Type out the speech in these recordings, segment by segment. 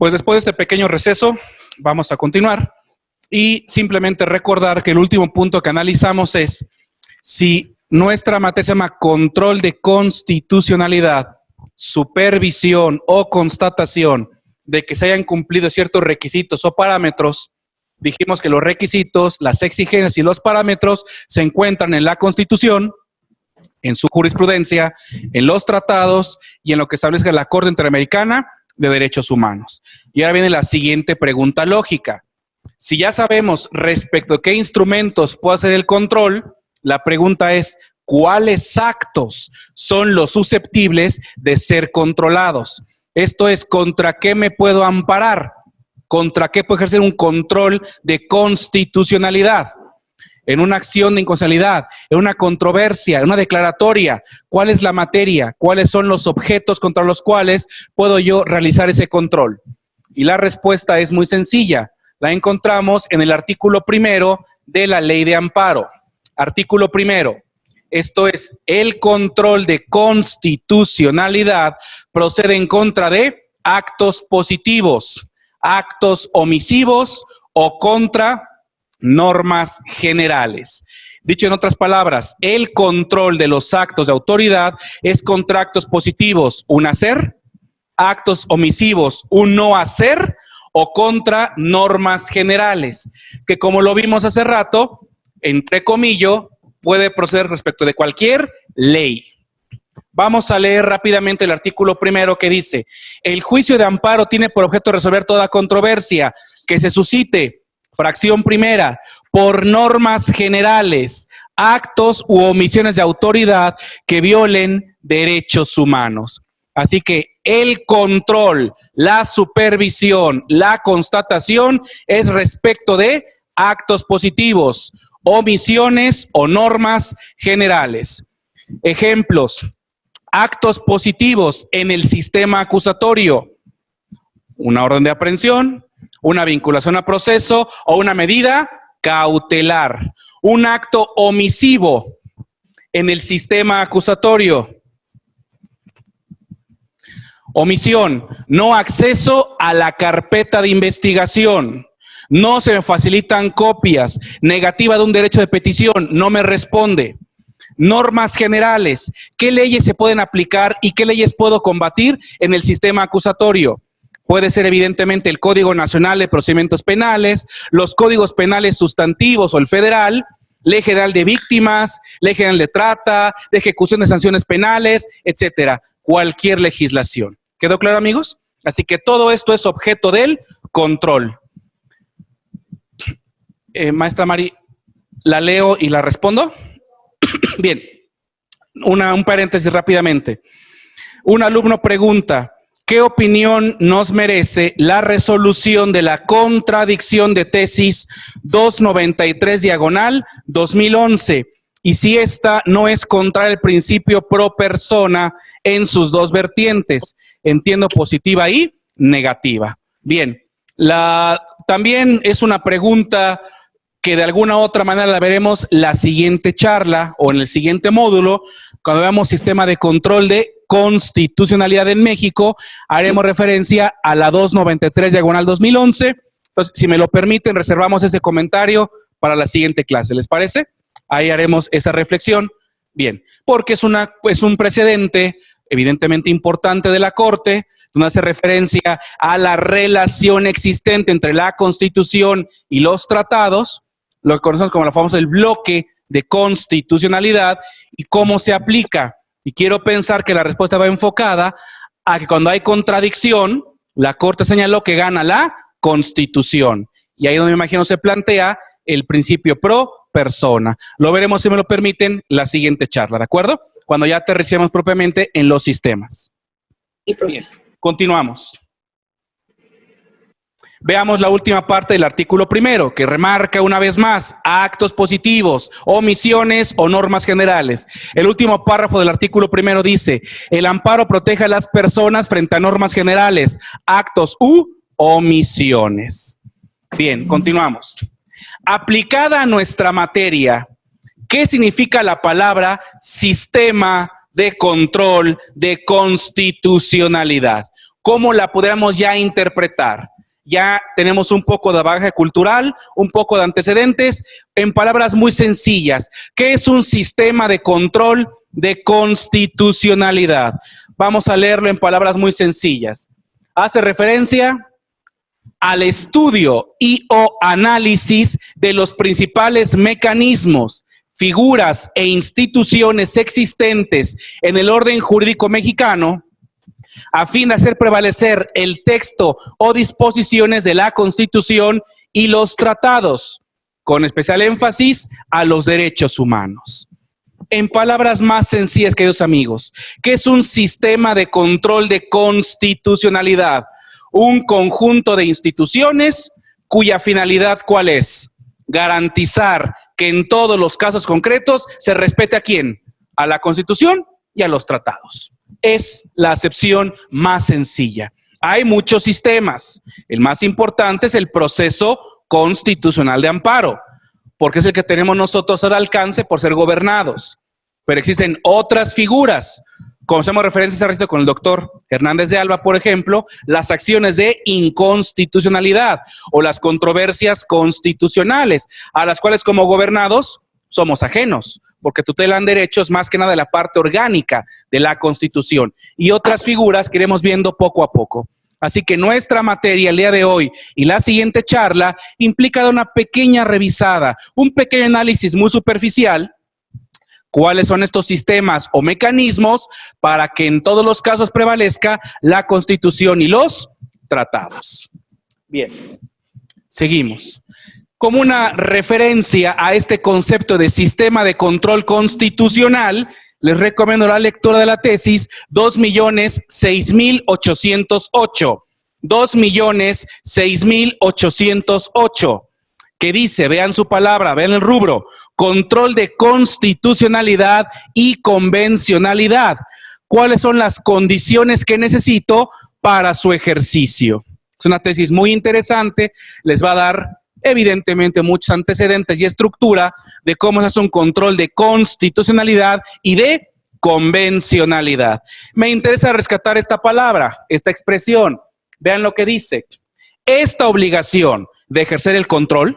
Pues después de este pequeño receso, vamos a continuar y simplemente recordar que el último punto que analizamos es si nuestra materia se llama control de constitucionalidad, supervisión o constatación de que se hayan cumplido ciertos requisitos o parámetros. Dijimos que los requisitos, las exigencias y los parámetros se encuentran en la Constitución, en su jurisprudencia, en los tratados y en lo que establece la Corte Interamericana de Derechos Humanos. Y ahora viene la siguiente pregunta lógica. Si ya sabemos respecto a qué instrumentos puede hacer el control, la pregunta es, ¿cuáles actos son los susceptibles de ser controlados? Esto es, ¿contra qué me puedo amparar? ¿Contra qué puedo ejercer un control de constitucionalidad? En una acción de inconstitucionalidad, en una controversia, en una declaratoria, ¿cuál es la materia? ¿Cuáles son los objetos contra los cuales puedo yo realizar ese control? Y la respuesta es muy sencilla. La encontramos en el artículo 1 de la Ley de Amparo. Artículo 1. Esto es, el control de constitucionalidad procede en contra de actos positivos, actos omisivos o contra normas generales. Dicho en otras palabras, el control de los actos de autoridad es contra actos positivos, un hacer, actos omisivos, un no hacer, o contra normas generales, que como lo vimos hace rato, entre comillas, puede proceder respecto de cualquier ley. Vamos a leer rápidamente el artículo 1 que dice, el juicio de amparo tiene por objeto resolver toda controversia que se suscite, fracción primera, por normas generales, actos u omisiones de autoridad que violen derechos humanos. Así que el control, la supervisión, la constatación es respecto de actos positivos, omisiones o normas generales. Ejemplos, actos positivos en el sistema acusatorio, una orden de aprehensión, una vinculación a proceso o una medida cautelar. Un acto omisivo en el sistema acusatorio. Omisión, no acceso a la carpeta de investigación. No se me facilitan copias. Negativa de un derecho de petición, no me responde. Normas generales, ¿qué leyes se pueden aplicar y qué leyes puedo combatir en el sistema acusatorio? Puede ser evidentemente el Código Nacional de Procedimientos Penales, los códigos penales sustantivos o el federal, Ley General de Víctimas, Ley General de Trata, de ejecución de sanciones penales, etcétera. Cualquier legislación. ¿Quedó claro, amigos? Así que todo esto es objeto del control. Maestra Mari, ¿la leo y la respondo? Bien, un paréntesis rápidamente. Un alumno pregunta, ¿qué opinión nos merece la resolución de la contradicción de tesis 293/2011? Y si esta no es contra el principio pro persona en sus dos vertientes, entiendo positiva y negativa. Bien, también es una pregunta que de alguna u otra manera la veremos la siguiente charla o en el siguiente módulo, cuando veamos sistema de control de constitucionalidad en México, haremos referencia a la 293/2011. Entonces, si me lo permiten, reservamos ese comentario para la siguiente clase. ¿Les parece? Ahí haremos esa reflexión. Bien, porque es un precedente evidentemente importante de la Corte, donde hace referencia a la relación existente entre la Constitución y los tratados, lo que conocemos como la famosa el bloque de constitucionalidad y cómo se aplica. Y quiero pensar que la respuesta va enfocada a que cuando hay contradicción, la Corte señaló que gana la Constitución. Y ahí donde me imagino se plantea el principio pro persona. Lo veremos, si me lo permiten, la siguiente charla, ¿de acuerdo? Cuando ya aterricemos propiamente en los sistemas. Bien, continuamos. Veamos la última parte del artículo 1, que remarca una vez más actos positivos, omisiones o normas generales. El último párrafo del artículo 1 dice, el amparo protege a las personas frente a normas generales, actos u omisiones. Bien, continuamos. Aplicada a nuestra materia, ¿qué significa la palabra sistema de control de constitucionalidad? ¿Cómo la podríamos ya interpretar? Ya tenemos un poco de bagaje cultural, un poco de antecedentes, en palabras muy sencillas. ¿Qué es un sistema de control de constitucionalidad? Vamos a leerlo en palabras muy sencillas. Hace referencia al estudio y o análisis de los principales mecanismos, figuras e instituciones existentes en el orden jurídico mexicano, a fin de hacer prevalecer el texto o disposiciones de la Constitución y los tratados, con especial énfasis a los derechos humanos. En palabras más sencillas, queridos amigos, ¿qué es un sistema de control de constitucionalidad? Un conjunto de instituciones cuya finalidad, ¿cuál es? Garantizar que en todos los casos concretos se respete ¿a quién? A la Constitución y a los tratados. Es la acepción más sencilla. Hay muchos sistemas. El más importante es el proceso constitucional de amparo, porque es el que tenemos nosotros al alcance por ser gobernados. Pero existen otras figuras. Como hacemos referencia hace ratito con el doctor Hernández de Alba, por ejemplo, las acciones de inconstitucionalidad o las controversias constitucionales, a las cuales como gobernados somos ajenos, porque tutelan derechos más que nada de la parte orgánica de la Constitución. Y otras figuras que iremos viendo poco a poco. Así que nuestra materia el día de hoy y la siguiente charla implica una pequeña revisada, un pequeño análisis muy superficial. ¿Cuáles son estos sistemas o mecanismos para que en todos los casos prevalezca la Constitución y los tratados? Bien, seguimos. Como una referencia a este concepto de sistema de control constitucional, les recomiendo la lectura de la tesis 2.006.808. 2.006.808. Que dice, vean su palabra, vean el rubro, control de constitucionalidad y convencionalidad. ¿Cuáles son las condiciones que necesito para su ejercicio? Es una tesis muy interesante, les va a dar evidentemente muchos antecedentes y estructura de cómo se hace un control de constitucionalidad y de convencionalidad. Me interesa rescatar esta palabra, esta expresión. Vean lo que dice. Esta obligación de ejercer el control,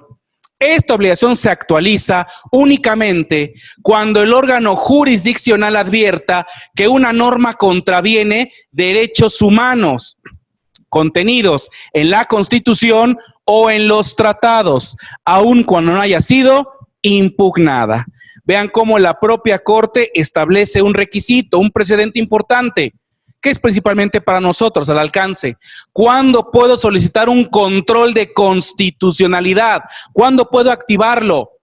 esta obligación se actualiza únicamente cuando el órgano jurisdiccional advierta que una norma contraviene derechos humanos contenidos en la Constitución o en los tratados, aun cuando no haya sido impugnada. Vean cómo la propia Corte establece un requisito, un precedente importante, que es principalmente para nosotros al alcance. ¿Cuándo puedo solicitar un control de constitucionalidad? ¿Cuándo puedo activarlo?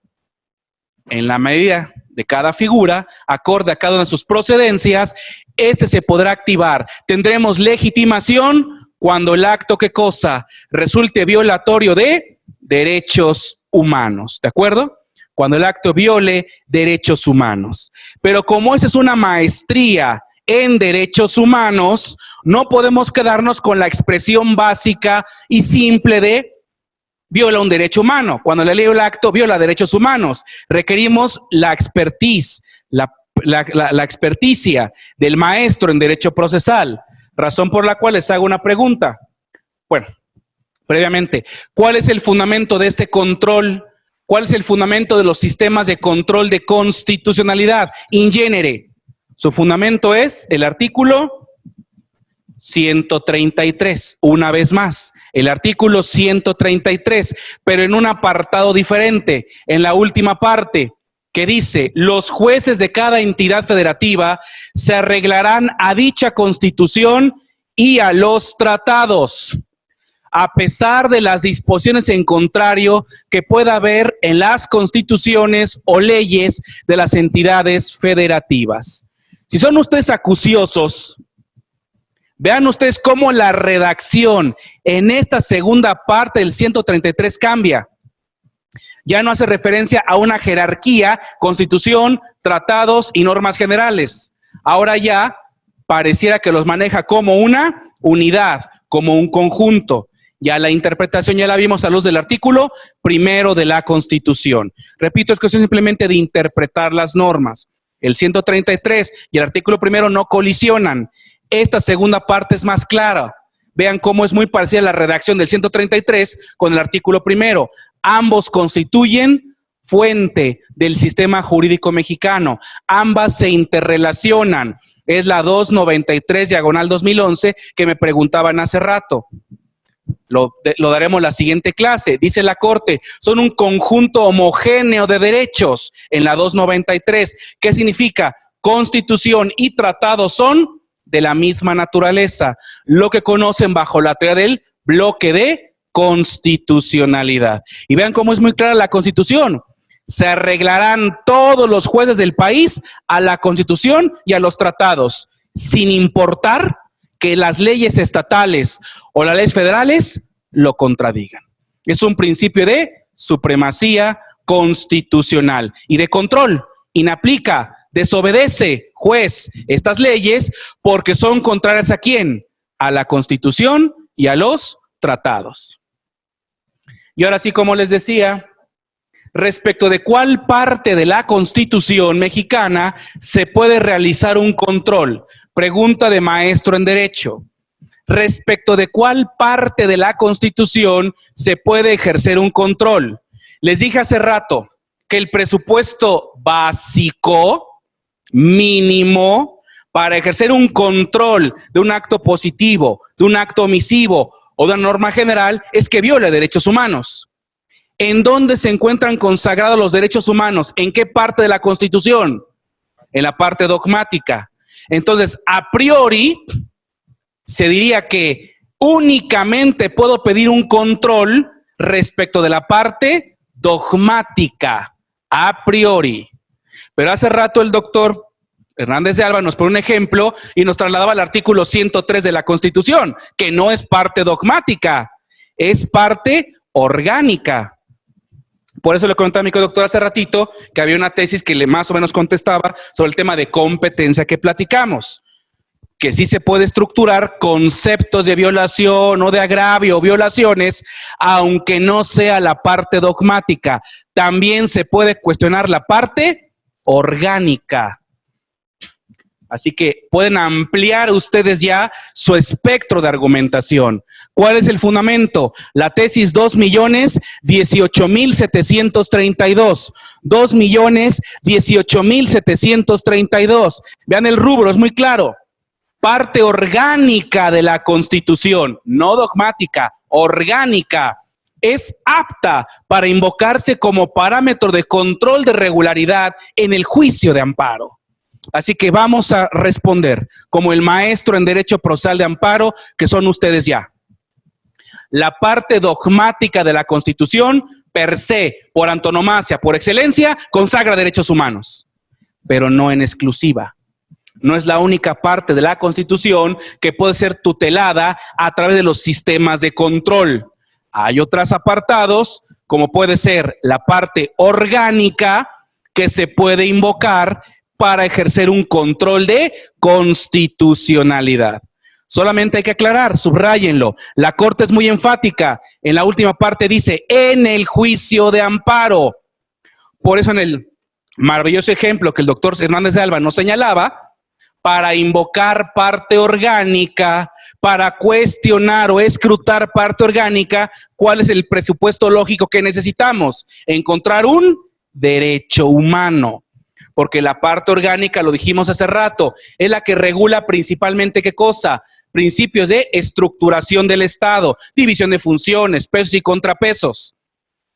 En la medida de cada figura, acorde a cada una de sus procedencias, este se podrá activar. Tendremos legitimación cuando el acto, ¿qué cosa? Resulte violatorio de derechos humanos, ¿de acuerdo? Cuando el acto viole derechos humanos. Pero como esa es una maestría en derechos humanos, no podemos quedarnos con la expresión básica y simple de viola un derecho humano. Cuando le leo el acto, viola derechos humanos. Requerimos la expertise, la experticia del maestro en derecho procesal. Razón por la cual les hago una pregunta. Bueno, previamente, ¿cuál es el fundamento de este control? ¿Cuál es el fundamento de los sistemas de control de constitucionalidad? In genere. Su fundamento es el artículo 133. Una vez más, el artículo 133, pero en un apartado diferente, en la última parte, que dice, los jueces de cada entidad federativa se arreglarán a dicha Constitución y a los tratados, a pesar de las disposiciones en contrario que pueda haber en las constituciones o leyes de las entidades federativas. Si son ustedes acuciosos, vean ustedes cómo la redacción en esta segunda parte del 133 cambia. Ya no hace referencia a una jerarquía, constitución, tratados y normas generales. Ahora ya pareciera que los maneja como una unidad, como un conjunto. Ya la interpretación ya la vimos a luz del artículo primero de la Constitución. Repito, es cuestión simplemente de interpretar las normas. El 133 y el artículo primero no colisionan. Esta segunda parte es más clara. vean cómo es muy parecida la redacción del 133 con el artículo primero. Ambos constituyen fuente del sistema jurídico mexicano. Ambas se interrelacionan. Es la 293/2011 que me preguntaban hace rato. Lo daremos en la siguiente clase. Dice la Corte, son un conjunto homogéneo de derechos en la 293. ¿Qué significa? Constitución y tratado son de la misma naturaleza, lo que conocen bajo la teoría del bloque de constitucionalidad. Y vean cómo es muy clara la Constitución. Se arreglarán todos los jueces del país a la Constitución y a los tratados, sin importar que las leyes estatales o las leyes federales lo contradigan. Es un principio de supremacía constitucional y de control. Inaplica, desobedece, juez, estas leyes porque son contrarias ¿a quién? A la Constitución y a los tratados. Y ahora sí, como les decía, respecto de cuál parte de la Constitución mexicana se puede realizar un control. Pregunta de maestro en Derecho. Respecto de cuál parte de la Constitución se puede ejercer un control. Les dije hace rato que el presupuesto básico, mínimo, para ejercer un control de un acto positivo, de un acto omisivo o de una norma general, es que viole derechos humanos. ¿En dónde se encuentran consagrados los derechos humanos? ¿En qué parte de la Constitución? En la parte dogmática. Entonces, a priori, se diría que únicamente puedo pedir un control respecto de la parte dogmática, a priori. Pero hace rato el doctor Hernández de Alba nos pone un ejemplo y nos trasladaba al artículo 103 de la Constitución, que no es parte dogmática, es parte orgánica. Por eso le comentaba a mi doctor hace ratito que había una tesis que le más o menos contestaba sobre el tema de competencia que platicamos, que sí se puede estructurar conceptos de violación o de agravio o violaciones, aunque no sea la parte dogmática. También se puede cuestionar la parte orgánica. Así que pueden ampliar ustedes ya su espectro de argumentación. ¿Cuál es el fundamento? La tesis 2.018.732. 2.018.732. Vean el rubro, es muy claro. Parte orgánica de la Constitución, no dogmática, orgánica, es apta para invocarse como parámetro de control de regularidad en el juicio de amparo. Así que vamos a responder como el maestro en Derecho Procesal de Amparo, que son ustedes ya. La parte dogmática de la Constitución, per se, por antonomasia, por excelencia, consagra derechos humanos, pero no en exclusiva. No es la única parte de la Constitución que puede ser tutelada a través de los sistemas de control. Hay otros apartados, como puede ser la parte orgánica, que se puede invocar para ejercer un control de constitucionalidad. Solamente hay que aclarar, subráyenlo. La Corte es muy enfática. En la última parte dice, en el juicio de amparo. Por eso en el maravilloso ejemplo que el doctor Hernández de Alba nos señalaba, para invocar parte orgánica, para cuestionar o escrutar parte orgánica, ¿cuál es el presupuesto lógico que necesitamos? Encontrar un derecho humano. Porque la parte orgánica, lo dijimos hace rato, es la que regula principalmente ¿qué cosa? Principios de estructuración del Estado, división de funciones, pesos y contrapesos.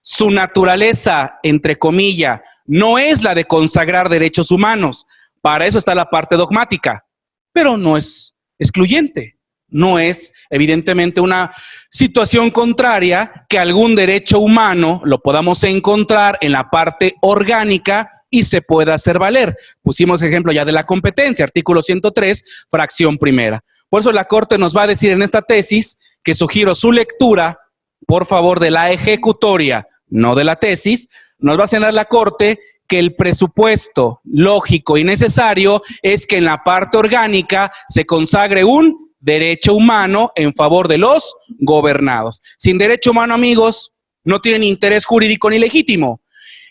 Su naturaleza, entre comillas, no es la de consagrar derechos humanos. Para eso está la parte dogmática, pero no es excluyente. No es, evidentemente, una situación contraria que algún derecho humano lo podamos encontrar en la parte orgánica y se pueda hacer valer. Pusimos ejemplo ya de la competencia, artículo 103, fracción primera. Por eso la Corte nos va a decir en esta tesis, que sugiero su lectura, por favor, de la ejecutoria, no de la tesis, nos va a señalar la Corte que el presupuesto lógico y necesario es que en la parte orgánica se consagre un derecho humano en favor de los gobernados. Sin derecho humano, amigos, no tienen interés jurídico ni legítimo.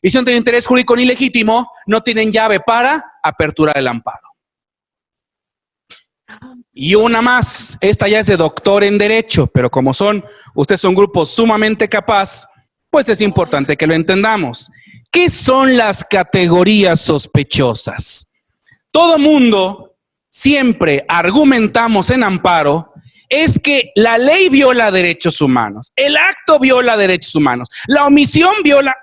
Y si no tienen interés jurídico ni legítimo, no tienen llave para aperturar el amparo. Y una más, esta ya es de doctor en Derecho, pero como ustedes son un grupo sumamente capaz, pues es importante que lo entendamos. ¿Qué son las categorías sospechosas? Todo mundo siempre argumentamos en amparo es que la ley viola derechos humanos, el acto viola derechos humanos, la omisión viola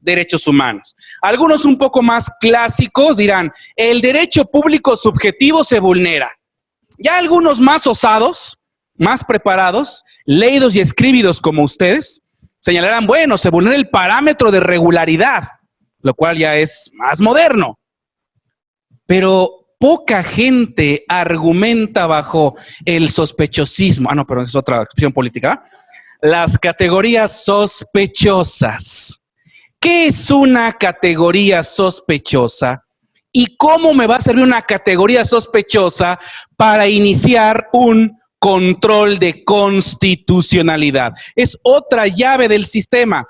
derechos humanos. Algunos un poco más clásicos dirán, el derecho público subjetivo se vulnera. Ya algunos más osados, más preparados, leídos y escribidos como ustedes, señalarán, bueno, se vulnera el parámetro de regularidad, lo cual ya es más moderno. Pero poca gente argumenta bajo el sospechosismo. No, pero es otra expresión política. Las categorías sospechosas. ¿Qué es una categoría sospechosa? ¿Y cómo me va a servir una categoría sospechosa para iniciar un control de constitucionalidad? Es otra llave del sistema.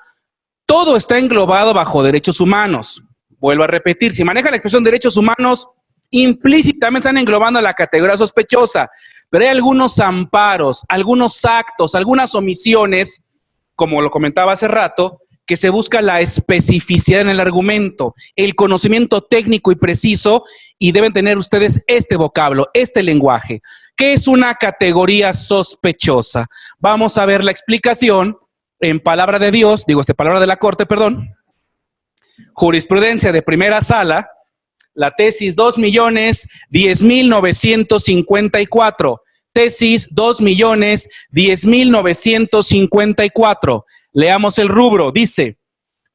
Todo está englobado bajo derechos humanos. Vuelvo a repetir, si maneja la expresión derechos humanos, implícitamente están englobando la categoría sospechosa. Pero hay algunos amparos, algunos actos, algunas omisiones, como lo comentaba hace rato, que se busca la especificidad en el argumento, el conocimiento técnico y preciso, y deben tener ustedes este vocablo, este lenguaje. ¿Qué es una categoría sospechosa? Vamos a ver la explicación en palabra de Dios, palabra de la Corte, perdón. Jurisprudencia de primera sala, la tesis 2.010.954. Tesis 2.010.954. Leamos el rubro. Dice,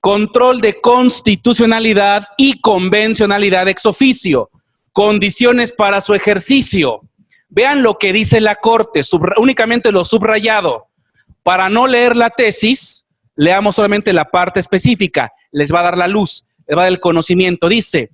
control de constitucionalidad y convencionalidad ex oficio. Condiciones para su ejercicio. Vean lo que dice la Corte, únicamente lo subrayado. Para no leer la tesis, leamos solamente la parte específica. Les va a dar la luz, les va a dar el conocimiento. Dice,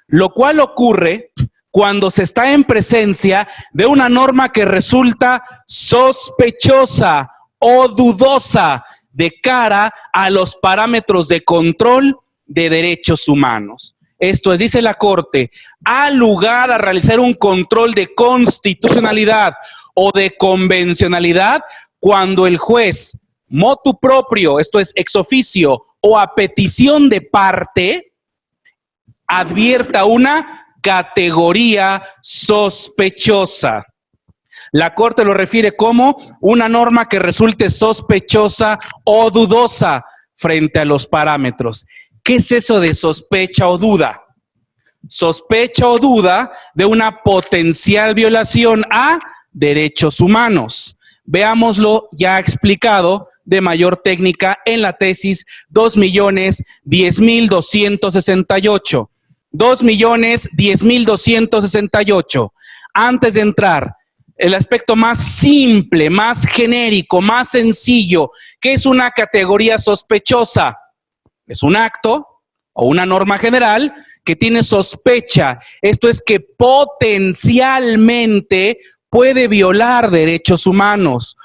lo cual ocurre cuando se está en presencia de una norma que resulta sospechosa o dudosa de cara a los parámetros de control de derechos humanos. Esto es, dice la Corte, ha lugar a realizar un control de constitucionalidad o de convencionalidad cuando el juez, motu proprio, esto es, ex oficio o a petición de parte, advierta una categoría sospechosa. La Corte lo refiere como una norma que resulte sospechosa o dudosa frente a los parámetros. ¿Qué es eso de sospecha o duda? Sospecha o duda de una potencial violación a derechos humanos. Veámoslo ya explicado de mayor técnica en la tesis 2.010.268. 2.010.268. Antes de entrar, el aspecto más simple, más genérico, más sencillo, ¿qué es una categoría sospechosa? Es un acto o una norma general que tiene sospecha. Esto es que potencialmente puede violar derechos humanos.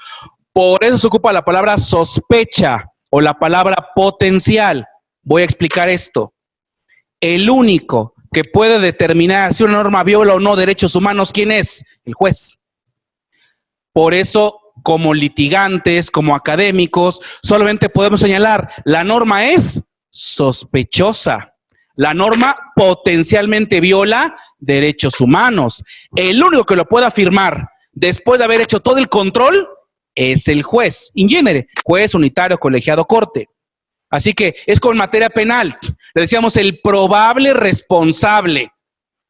Por eso se ocupa la palabra sospecha o la palabra potencial. Voy a explicar esto. El único que puede determinar si una norma viola o no derechos humanos, ¿quién es? El juez. Por eso, como litigantes, como académicos, solamente podemos señalar, la norma es sospechosa. La norma potencialmente viola derechos humanos. El único que lo puede afirmar después de haber hecho todo el control es el juez. In genere, juez unitario, colegiado, corte. Así que es como en materia penal. Le decíamos el probable responsable.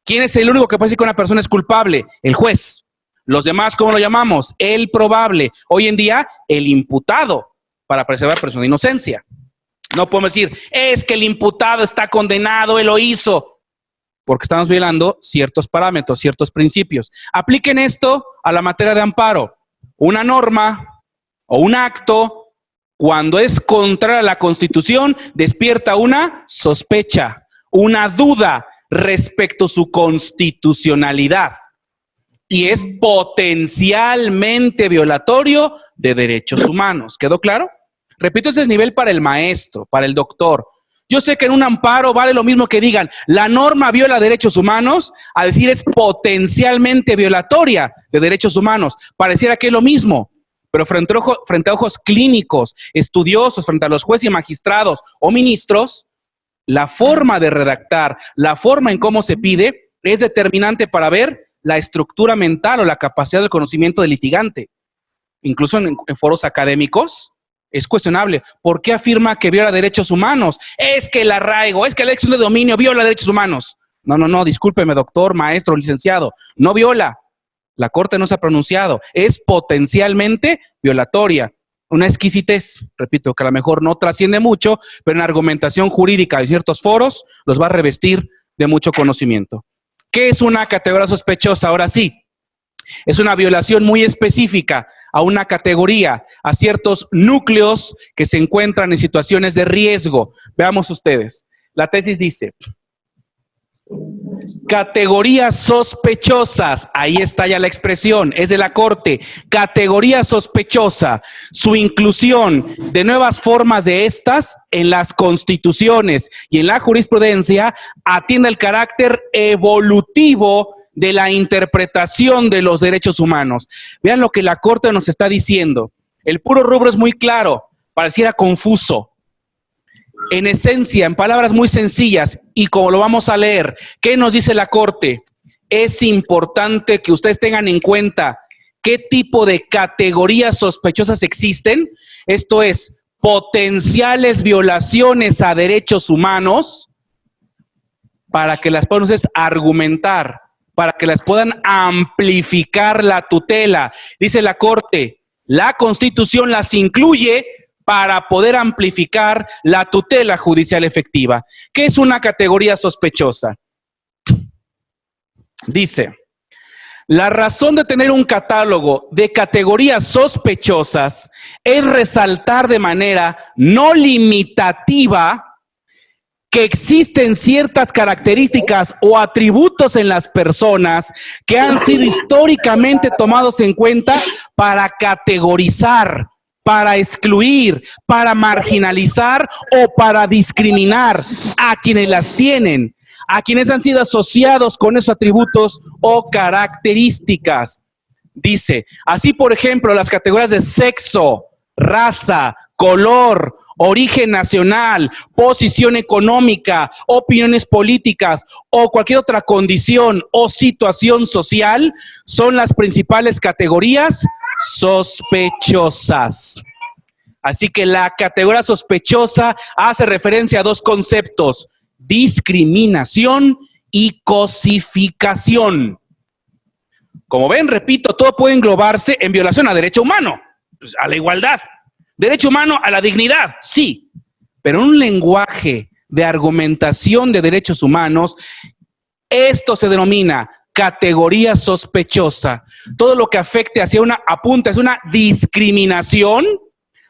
¿Quién es el único que puede decir que una persona es culpable? El juez. Los demás, ¿cómo lo llamamos? El probable. Hoy en día, el imputado, para preservar presunción de inocencia. No podemos decir, es que el imputado está condenado, él lo hizo, porque estamos violando ciertos parámetros, ciertos principios. Apliquen esto a la materia de amparo. Una norma o un acto, cuando es contraria a la Constitución, despierta una sospecha, una duda respecto a su constitucionalidad. Y es potencialmente violatorio de derechos humanos. ¿Quedó claro? Repito, ese es nivel para el maestro, para el doctor. Yo sé que en un amparo vale lo mismo que digan, la norma viola derechos humanos, a decir es potencialmente violatoria de derechos humanos. Pareciera que es lo mismo, pero frente a ojos clínicos, estudiosos, frente a los jueces y magistrados o ministros, la forma de redactar, la forma en cómo se pide, es determinante para ver la estructura mental o la capacidad de conocimiento del litigante. Incluso en foros académicos, es cuestionable. ¿Por qué afirma que viola derechos humanos? Es que el arraigo, es que la elección de dominio viola derechos humanos. No, discúlpeme, doctor, maestro, licenciado. No viola. La Corte no se ha pronunciado. Es potencialmente violatoria. Una exquisitez, repito, que a lo mejor no trasciende mucho, pero en argumentación jurídica de ciertos foros los va a revestir de mucho conocimiento. ¿Qué es una categoría sospechosa? Ahora sí. Es una violación muy específica a una categoría, a ciertos núcleos que se encuentran en situaciones de riesgo. Veamos ustedes. La tesis dice, categorías sospechosas, ahí está ya la expresión, es de la Corte, categoría sospechosa, su inclusión de nuevas formas de estas en las constituciones y en la jurisprudencia atiende al carácter evolutivo de la interpretación de los derechos humanos. Vean lo que la Corte nos está diciendo. El puro rubro es muy claro, pareciera confuso. En esencia, en palabras muy sencillas, y como lo vamos a leer, ¿qué nos dice la Corte? Es importante que ustedes tengan en cuenta qué tipo de categorías sospechosas existen. Esto es, potenciales violaciones a derechos humanos, para que las puedan ustedes argumentar, para que las puedan amplificar la tutela. Dice la Corte, la Constitución las incluye para poder amplificar la tutela judicial efectiva. ¿Qué es una categoría sospechosa? Dice, la razón de tener un catálogo de categorías sospechosas es resaltar de manera no limitativa que existen ciertas características o atributos en las personas que han sido históricamente tomados en cuenta para categorizar, para excluir, para marginalizar o para discriminar a quienes las tienen, a quienes han sido asociados con esos atributos o características. Dice, así por ejemplo, las categorías de sexo, raza, color, origen nacional, posición económica, opiniones políticas o cualquier otra condición o situación social son las principales categorías sospechosas. Así que la categoría sospechosa hace referencia a dos conceptos, discriminación y cosificación. Como ven, repito, todo puede englobarse en violación a derecho humano, pues, a la igualdad. Derecho humano a la dignidad, sí, pero en un lenguaje de argumentación de derechos humanos, esto se denomina categoría sospechosa. Todo lo que afecte hacia una, apunta hacia una discriminación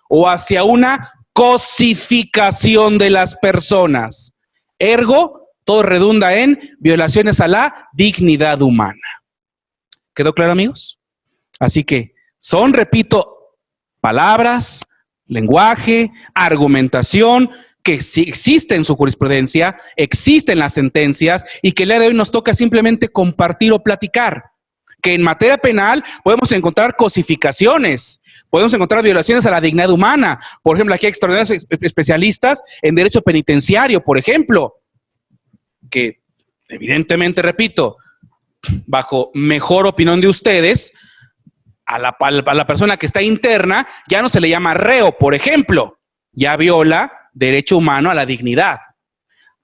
o hacia una cosificación de las personas. Ergo, todo redunda en violaciones a la dignidad humana. ¿Quedó claro, amigos? Así que son, repito, palabras, lenguaje, argumentación, que sí existe en su jurisprudencia, existe en las sentencias y que el día de hoy nos toca simplemente compartir o platicar. Que en materia penal podemos encontrar cosificaciones, podemos encontrar violaciones a la dignidad humana. Por ejemplo, aquí hay extraordinarios especialistas en derecho penitenciario, por ejemplo, que evidentemente, repito, bajo mejor opinión de ustedes, a la persona que está interna ya no se le llama reo, por ejemplo, ya viola derecho humano a la dignidad.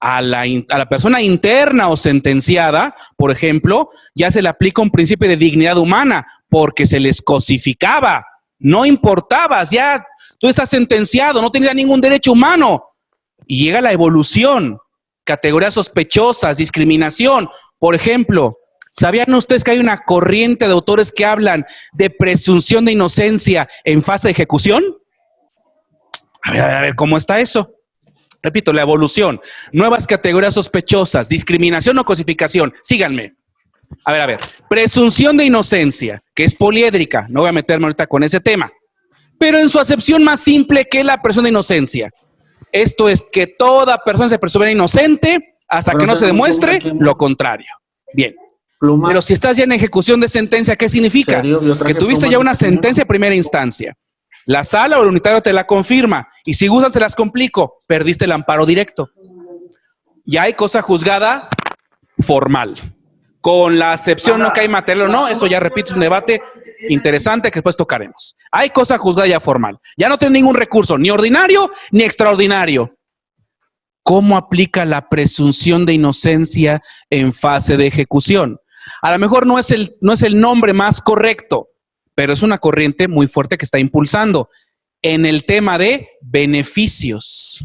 A la persona interna o sentenciada, por ejemplo, ya se le aplica un principio de dignidad humana porque se les cosificaba, no importabas, ya tú estás sentenciado, no tenías ningún derecho humano. Y llega la evolución, categorías sospechosas, discriminación, por ejemplo. ¿Sabían ustedes que hay una corriente de autores que hablan de presunción de inocencia en fase de ejecución? A ver, ¿cómo está eso? Repito, la evolución. Nuevas categorías sospechosas, discriminación o cosificación. Síganme. A ver. Presunción de inocencia, que es poliédrica. No voy a meterme ahorita con ese tema. Pero en su acepción más simple, ¿qué es la presunción de inocencia? Esto es que toda persona se presume inocente hasta que no se demuestre lo contrario. Bien. Pero si estás ya en ejecución de sentencia, ¿qué significa? Que tuviste ya una sentencia de primera instancia. La sala o el unitario te la confirma. Y si gustas, te las complico. Perdiste el amparo directo. Ya hay cosa juzgada formal. Con la acepción no que hay material o no, eso ya repito, es un debate interesante que después tocaremos. Hay cosa juzgada ya formal. Ya no tiene ningún recurso, ni ordinario ni extraordinario. ¿Cómo aplica la presunción de inocencia en fase de ejecución? A lo mejor no es el nombre más correcto, pero es una corriente muy fuerte que está impulsando en el tema de beneficios.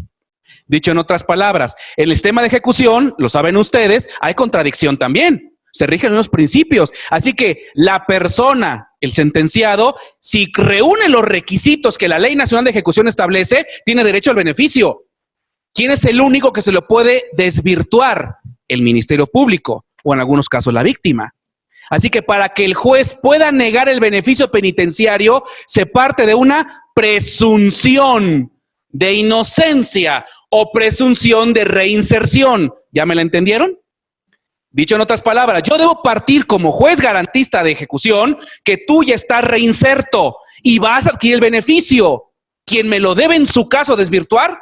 Dicho en otras palabras, en el sistema de ejecución, lo saben ustedes, hay contradicción también. Se rigen unos principios. Así que la persona, el sentenciado, si reúne los requisitos que la Ley Nacional de Ejecución establece, tiene derecho al beneficio. ¿Quién es el único que se lo puede desvirtuar? El Ministerio Público o en algunos casos la víctima. Así que para que el juez pueda negar el beneficio penitenciario, se parte de una presunción de inocencia o presunción de reinserción. ¿Ya me la entendieron? Dicho en otras palabras, yo debo partir como juez garantista de ejecución que tú ya estás reinserto y vas a adquirir el beneficio. Quien me lo debe en su caso desvirtuar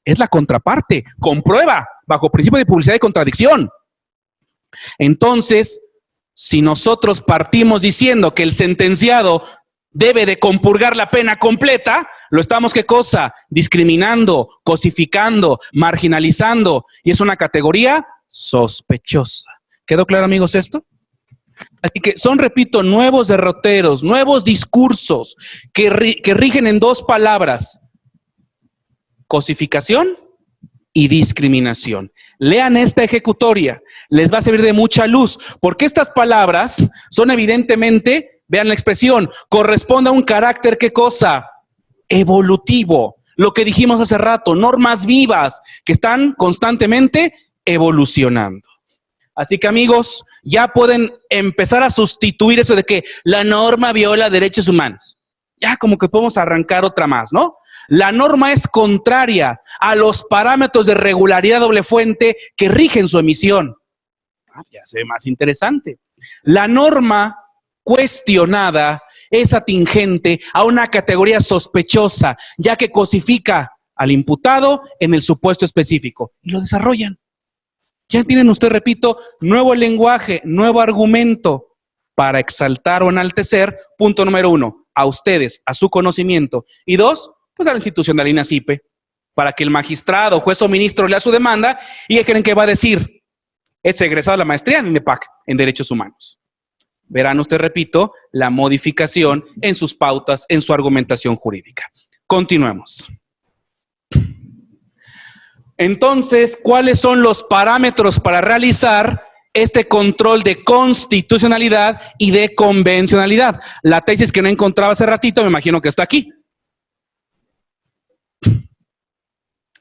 es la contraparte, con prueba, bajo principio de publicidad y contradicción. Entonces, si nosotros partimos diciendo que el sentenciado debe de compurgar la pena completa, lo estamos, ¿qué cosa? Discriminando, cosificando, marginalizando, y es una categoría sospechosa. ¿Quedó claro, amigos, esto? Así que son, repito, nuevos derroteros, nuevos discursos que rigen en dos palabras: cosificación y discriminación. Lean esta ejecutoria, les va a servir de mucha luz, porque estas palabras son evidentemente, vean la expresión, corresponde a un carácter, ¿qué cosa? Evolutivo. Lo que dijimos hace rato, normas vivas que están constantemente evolucionando. Así que, amigos, ya pueden empezar a sustituir eso de que la norma viola derechos humanos. Ya como que podemos arrancar otra más, ¿no? La norma es contraria a los parámetros de regularidad doble fuente que rigen su emisión. Ya se ve más interesante. La norma cuestionada es atingente a una categoría sospechosa, ya que cosifica al imputado en el supuesto específico. Y lo desarrollan. Ya tienen ustedes, repito, nuevo lenguaje, nuevo argumento para exaltar o enaltecer, punto número 1, a ustedes, a su conocimiento. Y 2, pues a la institución de la INACIPE, para que el magistrado, juez o ministro lea su demanda y ¿qué creen que va a decir? Es egresado a la maestría en INEPAC, en Derechos Humanos. Verán ustedes, repito, la modificación en sus pautas, en su argumentación jurídica. Continuemos. Entonces, ¿cuáles son los parámetros para realizar este control de constitucionalidad y de convencionalidad? La tesis que no encontraba hace ratito, me imagino que está aquí.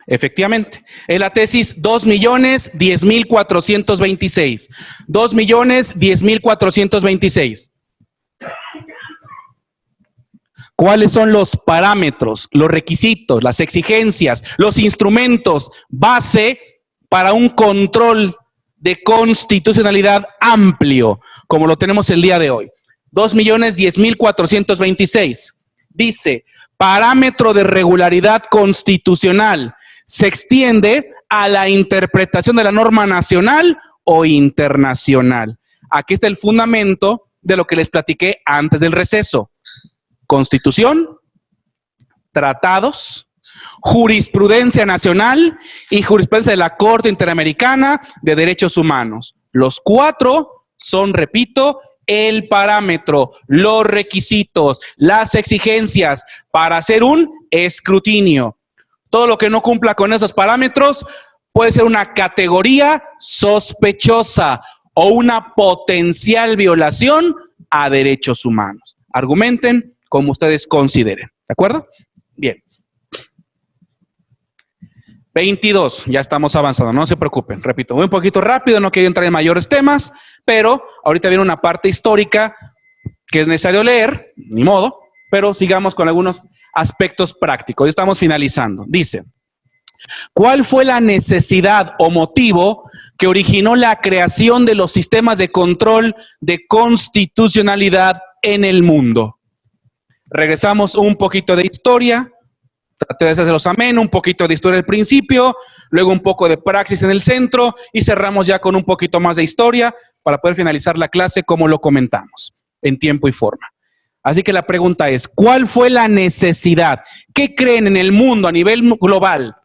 Efectivamente, es la tesis 2.010.426. 2.010.426. ¿Cuáles son los parámetros, los requisitos, las exigencias, los instrumentos base para un control de constitucionalidad amplio, como lo tenemos el día de hoy? 2.010.426. Dice, parámetro de regularidad constitucional. Se extiende a la interpretación de la norma nacional o internacional. Aquí está el fundamento de lo que les platiqué antes del receso. Constitución, tratados, jurisprudencia nacional y jurisprudencia de la Corte Interamericana de Derechos Humanos. Los 4 son, repito, el parámetro, los requisitos, las exigencias para hacer un escrutinio. Todo lo que no cumpla con esos parámetros puede ser una categoría sospechosa o una potencial violación a derechos humanos. Argumenten como ustedes consideren. ¿De acuerdo? Bien. 22. Ya estamos avanzando, no se preocupen. Repito, voy un poquito rápido, no quiero entrar en mayores temas, pero ahorita viene una parte histórica que es necesario leer, ni modo, pero sigamos con algunos aspectos prácticos. Ya estamos finalizando. Dice, ¿Cuál fue la necesidad o motivo que originó la creación de los sistemas de control de constitucionalidad en el mundo? Regresamos un poquito de historia, traté de hacerlos ameno, un poquito de historia al principio, luego un poco de praxis en el centro y cerramos ya con un poquito más de historia para poder finalizar la clase como lo comentamos, en tiempo y forma. Así que la pregunta es, ¿cuál fue la necesidad? ¿Qué creen en el mundo a nivel global?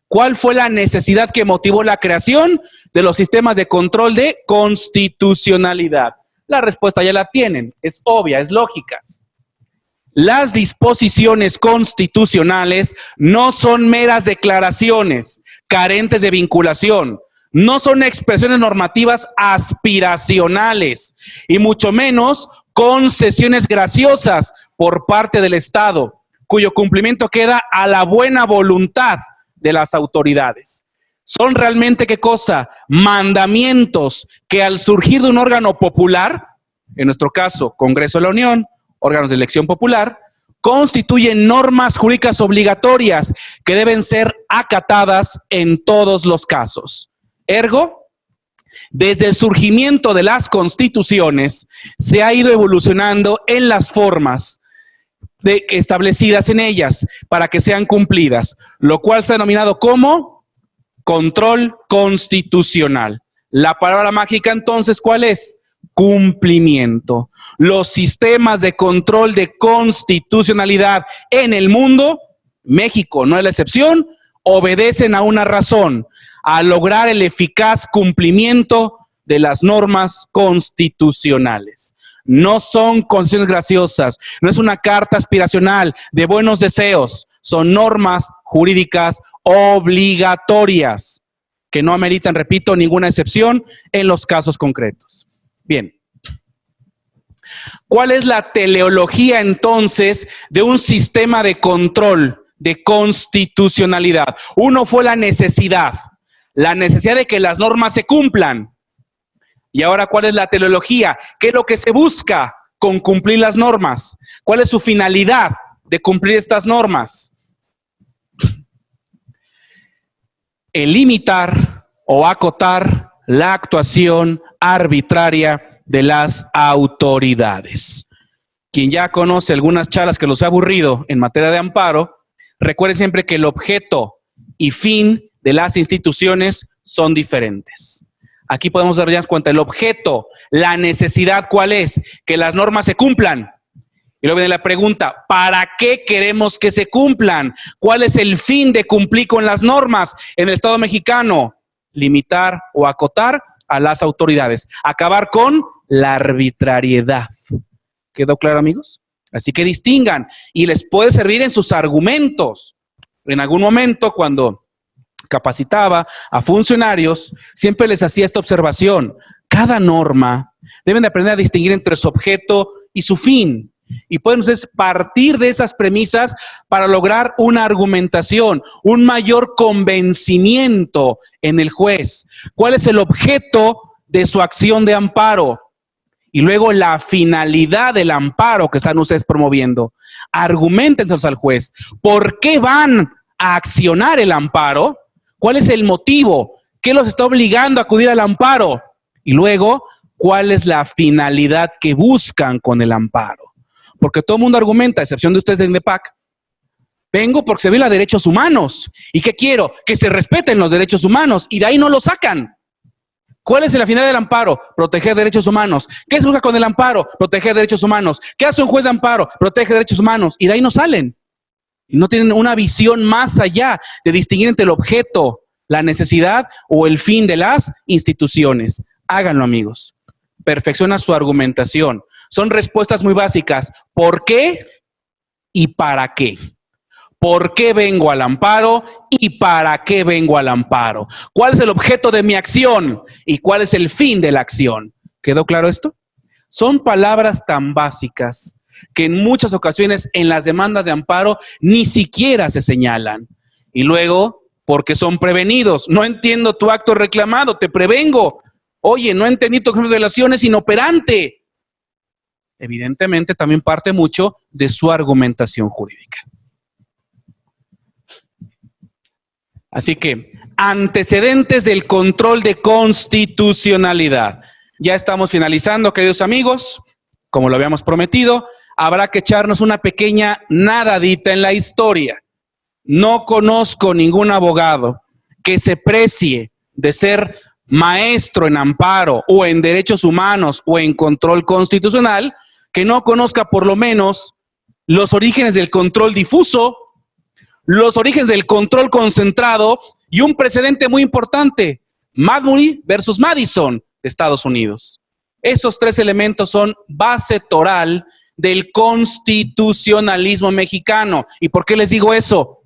¿Cuál fue la necesidad que motivó la creación de los sistemas de control de constitucionalidad? La respuesta ya la tienen, es obvia, es lógica. Las disposiciones constitucionales no son meras declaraciones carentes de vinculación, no son expresiones normativas aspiracionales y mucho menos concesiones graciosas por parte del Estado, cuyo cumplimiento queda a la buena voluntad de las autoridades. Son realmente, ¿qué cosa? Mandamientos que al surgir de un órgano popular, en nuestro caso, Congreso de la Unión, órganos de elección popular, constituyen normas jurídicas obligatorias que deben ser acatadas en todos los casos. Ergo, desde el surgimiento de las constituciones, se ha ido evolucionando en las formas establecidas en ellas para que sean cumplidas, lo cual se ha denominado como control constitucional. La palabra mágica entonces, ¿cuál es? Cumplimiento. Los sistemas de control de constitucionalidad en el mundo, México no es la excepción, obedecen a una razón, a lograr el eficaz cumplimiento de las normas constitucionales. No son concesiones graciosas, no es una carta aspiracional de buenos deseos, son normas jurídicas obligatorias que no ameritan, repito, ninguna excepción en los casos concretos. Bien, ¿cuál es la teleología entonces de un sistema de control de constitucionalidad? Uno fue la necesidad de que las normas se cumplan. Y ahora, ¿cuál es la teleología? ¿Qué es lo que se busca con cumplir las normas? ¿Cuál es su finalidad de cumplir estas normas? El limitar o acotar la actuación arbitraria de las autoridades. Quien ya conoce algunas charlas que los ha aburrido en materia de amparo, recuerde siempre que el objeto y fin de las instituciones son diferentes. Aquí podemos darnos cuenta, el objeto, la necesidad, ¿cuál es? Que las normas se cumplan. Y luego viene la pregunta, ¿para qué queremos que se cumplan? ¿Cuál es el fin de cumplir con las normas en el Estado mexicano? Limitar o acotar a las autoridades. Acabar con la arbitrariedad. ¿Quedó claro, amigos? Así que distingan y les puede servir en sus argumentos. En algún momento, cuando capacitaba a funcionarios, siempre les hacía esta observación. Cada norma deben de aprender a distinguir entre su objeto y su fin. Y pueden ustedes partir de esas premisas para lograr una argumentación, un mayor convencimiento en el juez. ¿Cuál es el objeto de su acción de amparo? Y luego la finalidad del amparo que están ustedes promoviendo. Argumentense al juez. ¿Por qué van a accionar el amparo? ¿Cuál es el motivo? ¿Qué los está obligando a acudir al amparo? Y luego, ¿cuál es la finalidad que buscan con el amparo? Porque todo el mundo argumenta, a excepción de ustedes del INDEPAC, vengo porque se viola derechos humanos. ¿Y qué quiero? Que se respeten los derechos humanos. Y de ahí no lo sacan. ¿Cuál es la finalidad del amparo? Proteger derechos humanos. ¿Qué se busca con el amparo? Proteger derechos humanos. ¿Qué hace un juez de amparo? Protege derechos humanos. Y de ahí no salen. Y no tienen una visión más allá de distinguir entre el objeto, la necesidad o el fin de las instituciones. Háganlo, amigos. Perfecciona su argumentación. Son respuestas muy básicas. ¿Por qué y para qué? ¿Por qué vengo al amparo y para qué vengo al amparo? ¿Cuál es el objeto de mi acción y cuál es el fin de la acción? ¿Quedó claro esto? Son palabras tan básicas que en muchas ocasiones en las demandas de amparo ni siquiera se señalan. Y luego, porque son prevenidos. No entiendo tu acto reclamado, te prevengo. Oye, no entendí tu revelación, es inoperante. Evidentemente también parte mucho de su argumentación jurídica. Así que, antecedentes del control de constitucionalidad. Ya estamos finalizando, queridos amigos. Como lo habíamos prometido, habrá que echarnos una pequeña nadadita en la historia. No conozco ningún abogado que se precie de ser maestro en amparo o en derechos humanos o en control constitucional que no conozca por lo menos los orígenes del control difuso, los orígenes del control concentrado y un precedente muy importante, Marbury versus Madison de Estados Unidos. Esos tres elementos son base toral del constitucionalismo mexicano. ¿Y por qué les digo eso?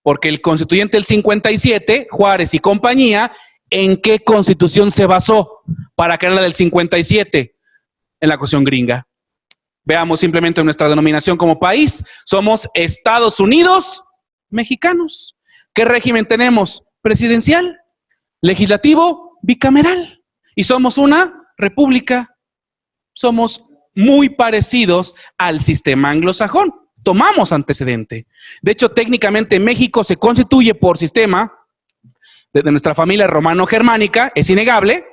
Porque el constituyente del 57, Juárez y compañía, ¿en qué constitución se basó para crear la del 57? En la Constitución gringa. Veamos simplemente nuestra denominación como país. Somos Estados Unidos mexicanos. ¿Qué régimen tenemos? Presidencial, legislativo, bicameral. Y somos una república. Somos muy parecidos al sistema anglosajón. Tomamos antecedente. De hecho, técnicamente México se constituye por sistema de nuestra familia romano-germánica, es innegable,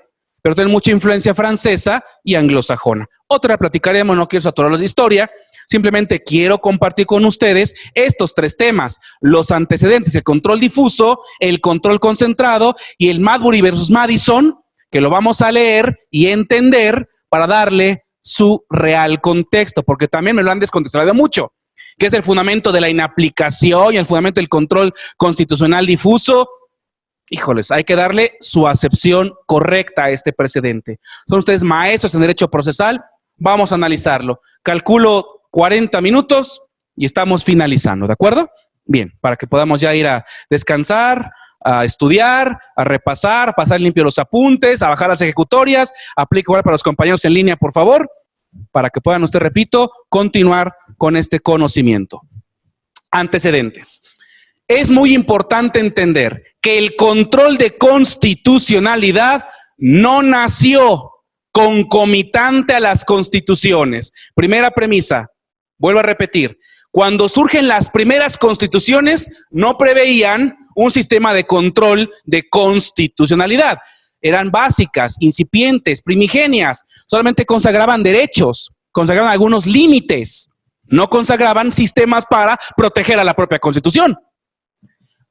pero tiene mucha influencia francesa y anglosajona. Otra platicaremos, no quiero saturarlos de historia, simplemente quiero compartir con ustedes estos tres temas, los antecedentes, el control difuso, el control concentrado y el Marbury versus Madison, que lo vamos a leer y entender para darle su real contexto, porque también me lo han descontextualizado mucho, que es el fundamento de la inaplicación y el fundamento del control constitucional difuso. Híjoles, hay que darle su acepción correcta a este precedente. Son ustedes maestros en derecho procesal, vamos a analizarlo. Calculo 40 minutos y estamos finalizando, ¿de acuerdo? Bien, para que podamos ya ir a descansar, a estudiar, a repasar, pasar limpio los apuntes, a bajar las ejecutorias, aplica igual para los compañeros en línea, por favor, para que puedan ustedes, repito, continuar con este conocimiento. Antecedentes. Es muy importante entender que el control de constitucionalidad no nació concomitante a las constituciones. Primera premisa, vuelvo a repetir, cuando surgen las primeras constituciones no preveían un sistema de control de constitucionalidad. Eran básicas, incipientes, primigenias, solamente consagraban derechos, consagraban algunos límites, no consagraban sistemas para proteger a la propia Constitución.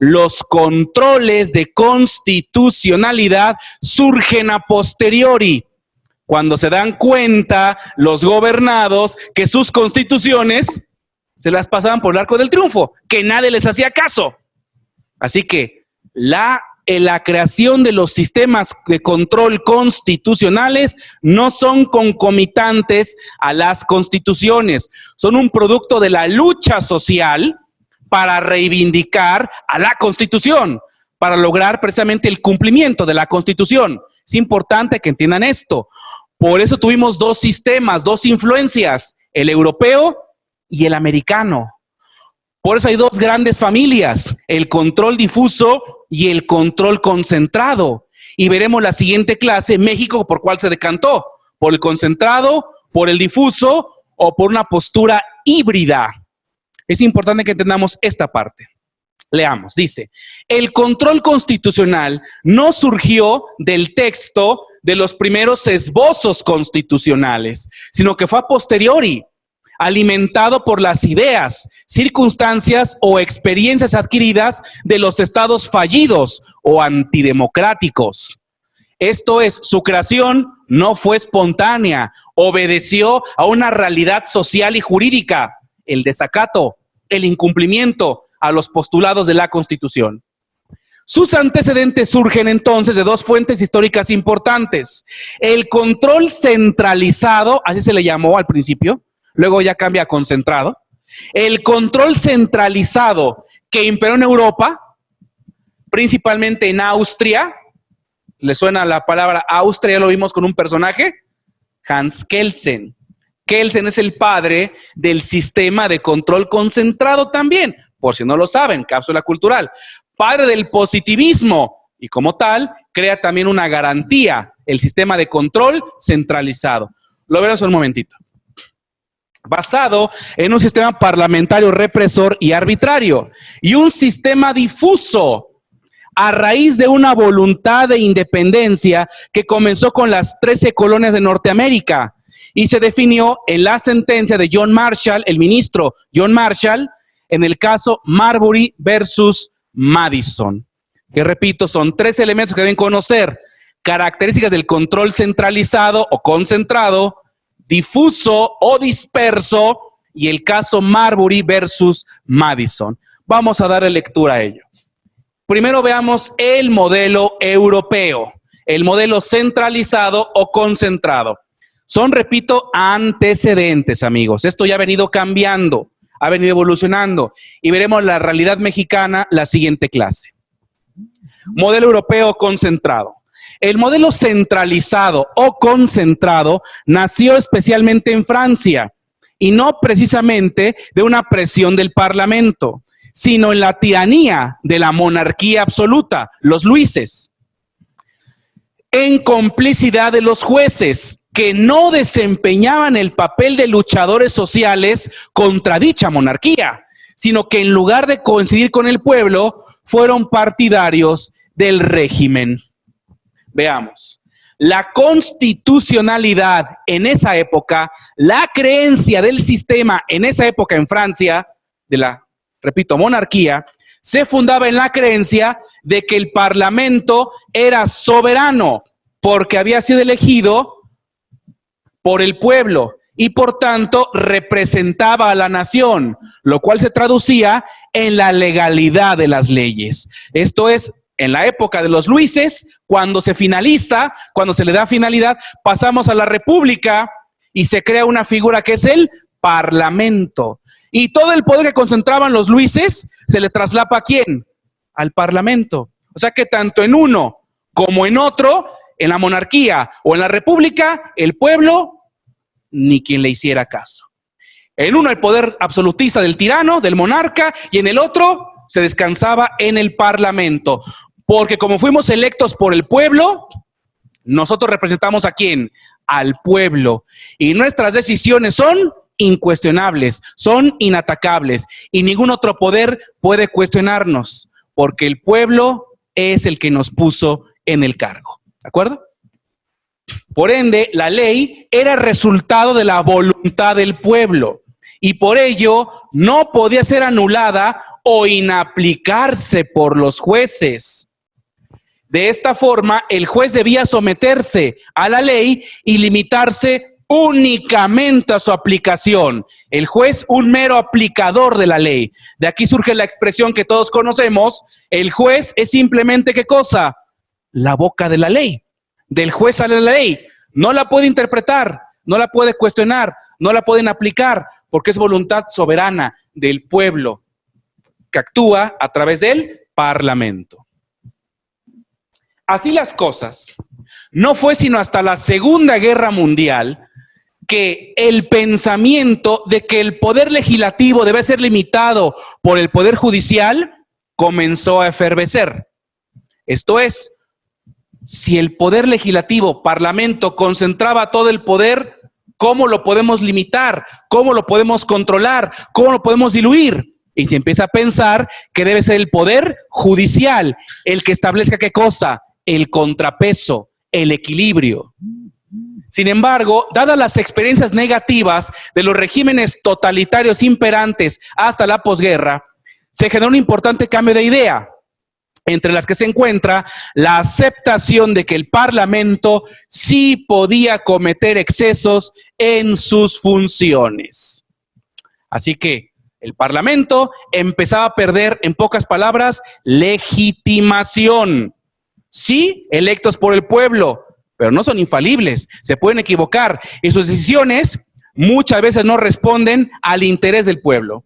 Los controles de constitucionalidad surgen a posteriori, cuando se dan cuenta los gobernados que sus constituciones se las pasaban por el arco del triunfo, que nadie les hacía caso. Así que la creación de los sistemas de control constitucionales no son concomitantes a las constituciones, son un producto de la lucha social para reivindicar a la Constitución, para lograr precisamente el cumplimiento de la Constitución. Es importante que entiendan esto. Por eso tuvimos dos sistemas, dos influencias, el europeo y el americano. Por eso hay dos grandes familias, el control difuso y el control concentrado. Y veremos la siguiente clase, México, por cuál se decantó, por el concentrado, por el difuso o por una postura híbrida. Es importante que entendamos esta parte. Leamos, dice, el control constitucional no surgió del texto de los primeros esbozos constitucionales, sino que fue a posteriori, alimentado por las ideas, circunstancias o experiencias adquiridas de los estados fallidos o antidemocráticos. Esto es, su creación no fue espontánea, obedeció a una realidad social y jurídica, el desacato, el incumplimiento a los postulados de la Constitución. Sus antecedentes surgen entonces de dos fuentes históricas importantes. El control centralizado, así se le llamó al principio, luego ya cambia a concentrado. El control centralizado que imperó en Europa, principalmente en Austria. ¿Le suena la palabra Austria? Ya lo vimos con un personaje, Hans Kelsen. Kelsen es el padre del sistema de control concentrado también, por si no lo saben, cápsula cultural. Padre del positivismo y como tal, crea también una garantía, el sistema de control centralizado. Lo veremos en un momentito. Basado en un sistema parlamentario represor y arbitrario y un sistema difuso a raíz de una voluntad de independencia que comenzó con las 13 colonias de Norteamérica y se definió en la sentencia de John Marshall, el ministro John Marshall, en el caso Marbury versus Madison. Que repito, son 3 elementos que deben conocer: características del control centralizado o concentrado, difuso o disperso, y el caso Marbury versus Madison. Vamos a darle lectura a ello. Primero veamos el modelo europeo, el modelo centralizado o concentrado. Son, repito, antecedentes, amigos. Esto ya ha venido cambiando, ha venido evolucionando, y veremos la realidad mexicana la siguiente clase. Modelo europeo concentrado. El modelo centralizado o concentrado nació especialmente en Francia, y no precisamente de una presión del Parlamento, sino en la tiranía de la monarquía absoluta, los Luises, en complicidad de los jueces, que no desempeñaban el papel de luchadores sociales contra dicha monarquía, sino que en lugar de coincidir con el pueblo, fueron partidarios del régimen. Veamos. La constitucionalidad en esa época, la creencia del sistema en esa época en Francia, de la, repito, monarquía, se fundaba en la creencia de que el Parlamento era soberano porque había sido elegido por el pueblo y por tanto representaba a la nación, lo cual se traducía en la legalidad de las leyes. Esto es, en la época de los Luises, cuando se finaliza, cuando se le da finalidad, pasamos a la República y se crea una figura que es el Parlamento. Y todo el poder que concentraban los Luises se le traslapa ¿a quién? Al Parlamento. O sea que tanto en uno como en otro, en la monarquía o en la República, el pueblo ni quien le hiciera caso. En uno el poder absolutista del tirano, del monarca, y en el otro se descansaba en el Parlamento. Porque como fuimos electos por el pueblo, nosotros representamos ¿a quién? Al pueblo. Y nuestras decisiones son incuestionables, son inatacables. Y ningún otro poder puede cuestionarnos, porque el pueblo es el que nos puso en el cargo. ¿De acuerdo? Por ende, la ley era resultado de la voluntad del pueblo. Y por ello no podía ser anulada o inaplicarse por los jueces. De esta forma, el juez debía someterse a la ley y limitarse únicamente a su aplicación. El juez, un mero aplicador de la ley. De aquí surge la expresión que todos conocemos: el juez es simplemente, ¿qué cosa? La boca de la ley. Del juez sale la ley. No la puede interpretar, no la puede cuestionar, no la pueden aplicar, porque es voluntad soberana del pueblo que actúa a través del Parlamento. Así las cosas, no fue sino hasta la Segunda Guerra Mundial que el pensamiento de que el poder legislativo debe ser limitado por el poder judicial comenzó a efervecer. Esto es, si el poder legislativo, Parlamento, concentraba todo el poder, ¿cómo lo podemos limitar? ¿Cómo lo podemos controlar? ¿Cómo lo podemos diluir? Y se empieza a pensar que debe ser el poder judicial el que establezca ¿qué cosa? El contrapeso, el equilibrio. Sin embargo, dadas las experiencias negativas de los regímenes totalitarios imperantes hasta la posguerra, se generó un importante cambio de idea, entre las que se encuentra la aceptación de que el Parlamento sí podía cometer excesos en sus funciones. Así que el Parlamento empezaba a perder, en pocas palabras, legitimación. Sí, electos por el pueblo, pero no son infalibles, se pueden equivocar y sus decisiones muchas veces no responden al interés del pueblo.